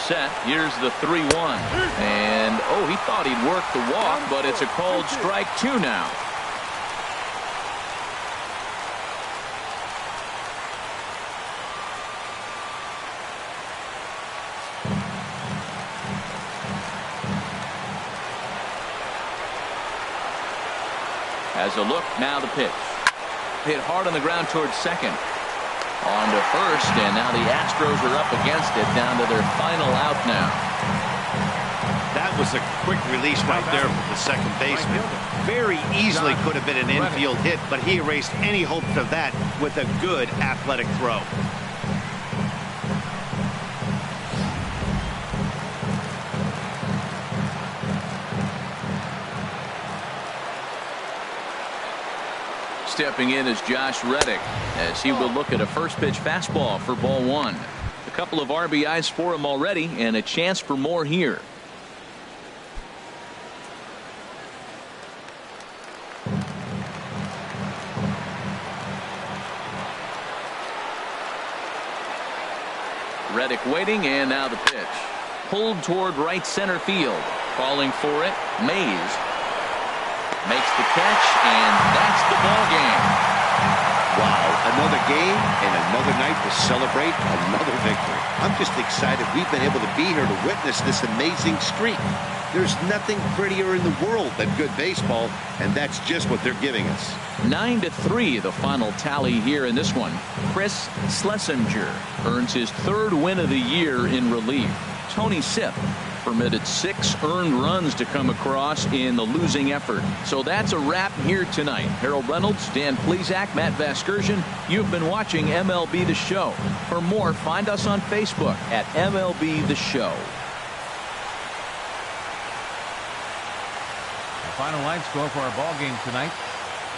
Set. Here's the 3-1. And oh, he thought he'd work the walk, but it's a called strike 2 now. Has a look. Now the pitch. Hit hard on the ground towards second. On to first, and now the Astros are up against it, down to their final out now. That was a quick release right there from the second baseman. Very easily could have been an infield hit, but he erased any hopes of that with a good athletic throw. Stepping in is Josh Reddick as he will look at a first pitch fastball for ball one. A couple of RBIs for him already and a chance for more here. Reddick waiting, and now the pitch. Pulled toward right center field. Calling for it, Mays. Makes the catch, and that's the ball game. Wow, another game and another night to celebrate another victory. I'm just excited we've been able to be here to witness this amazing streak. There's nothing prettier in the world than good baseball, and that's just what they're giving us. 9-3 the final tally here in this one. Chris Schlesinger earns his third win of the year in relief. Tony Sipp permitted 6 earned runs to come across in the losing effort. So that's a wrap here tonight. Harold Reynolds, Dan Plesac, Matt Vasgersian. You've been watching MLB The Show. For more, find us on Facebook at MLB The Show. The final line score for our ball game tonight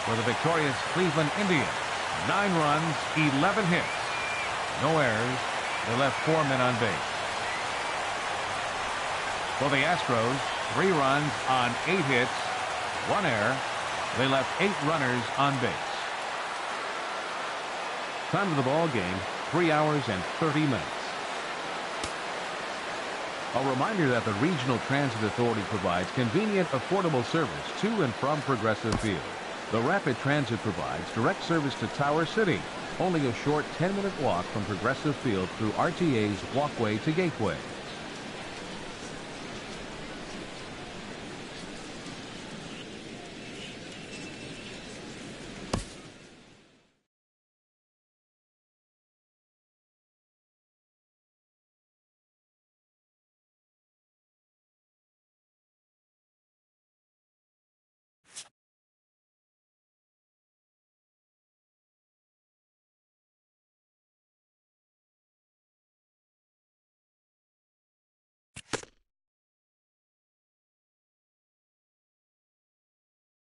for the victorious Cleveland Indians. 9 runs, 11 hits. No errors. They left 4 men on base. For the Astros, 3 runs on 8 hits, 1 error. They left 8 runners on base. Time of the ball game, 3 hours and 30 minutes. A reminder that the Regional Transit Authority provides convenient, affordable service to and from Progressive Field. The Rapid Transit provides direct service to Tower City, only a short 10-minute walk from Progressive Field through RTA's Walkway to Gateway.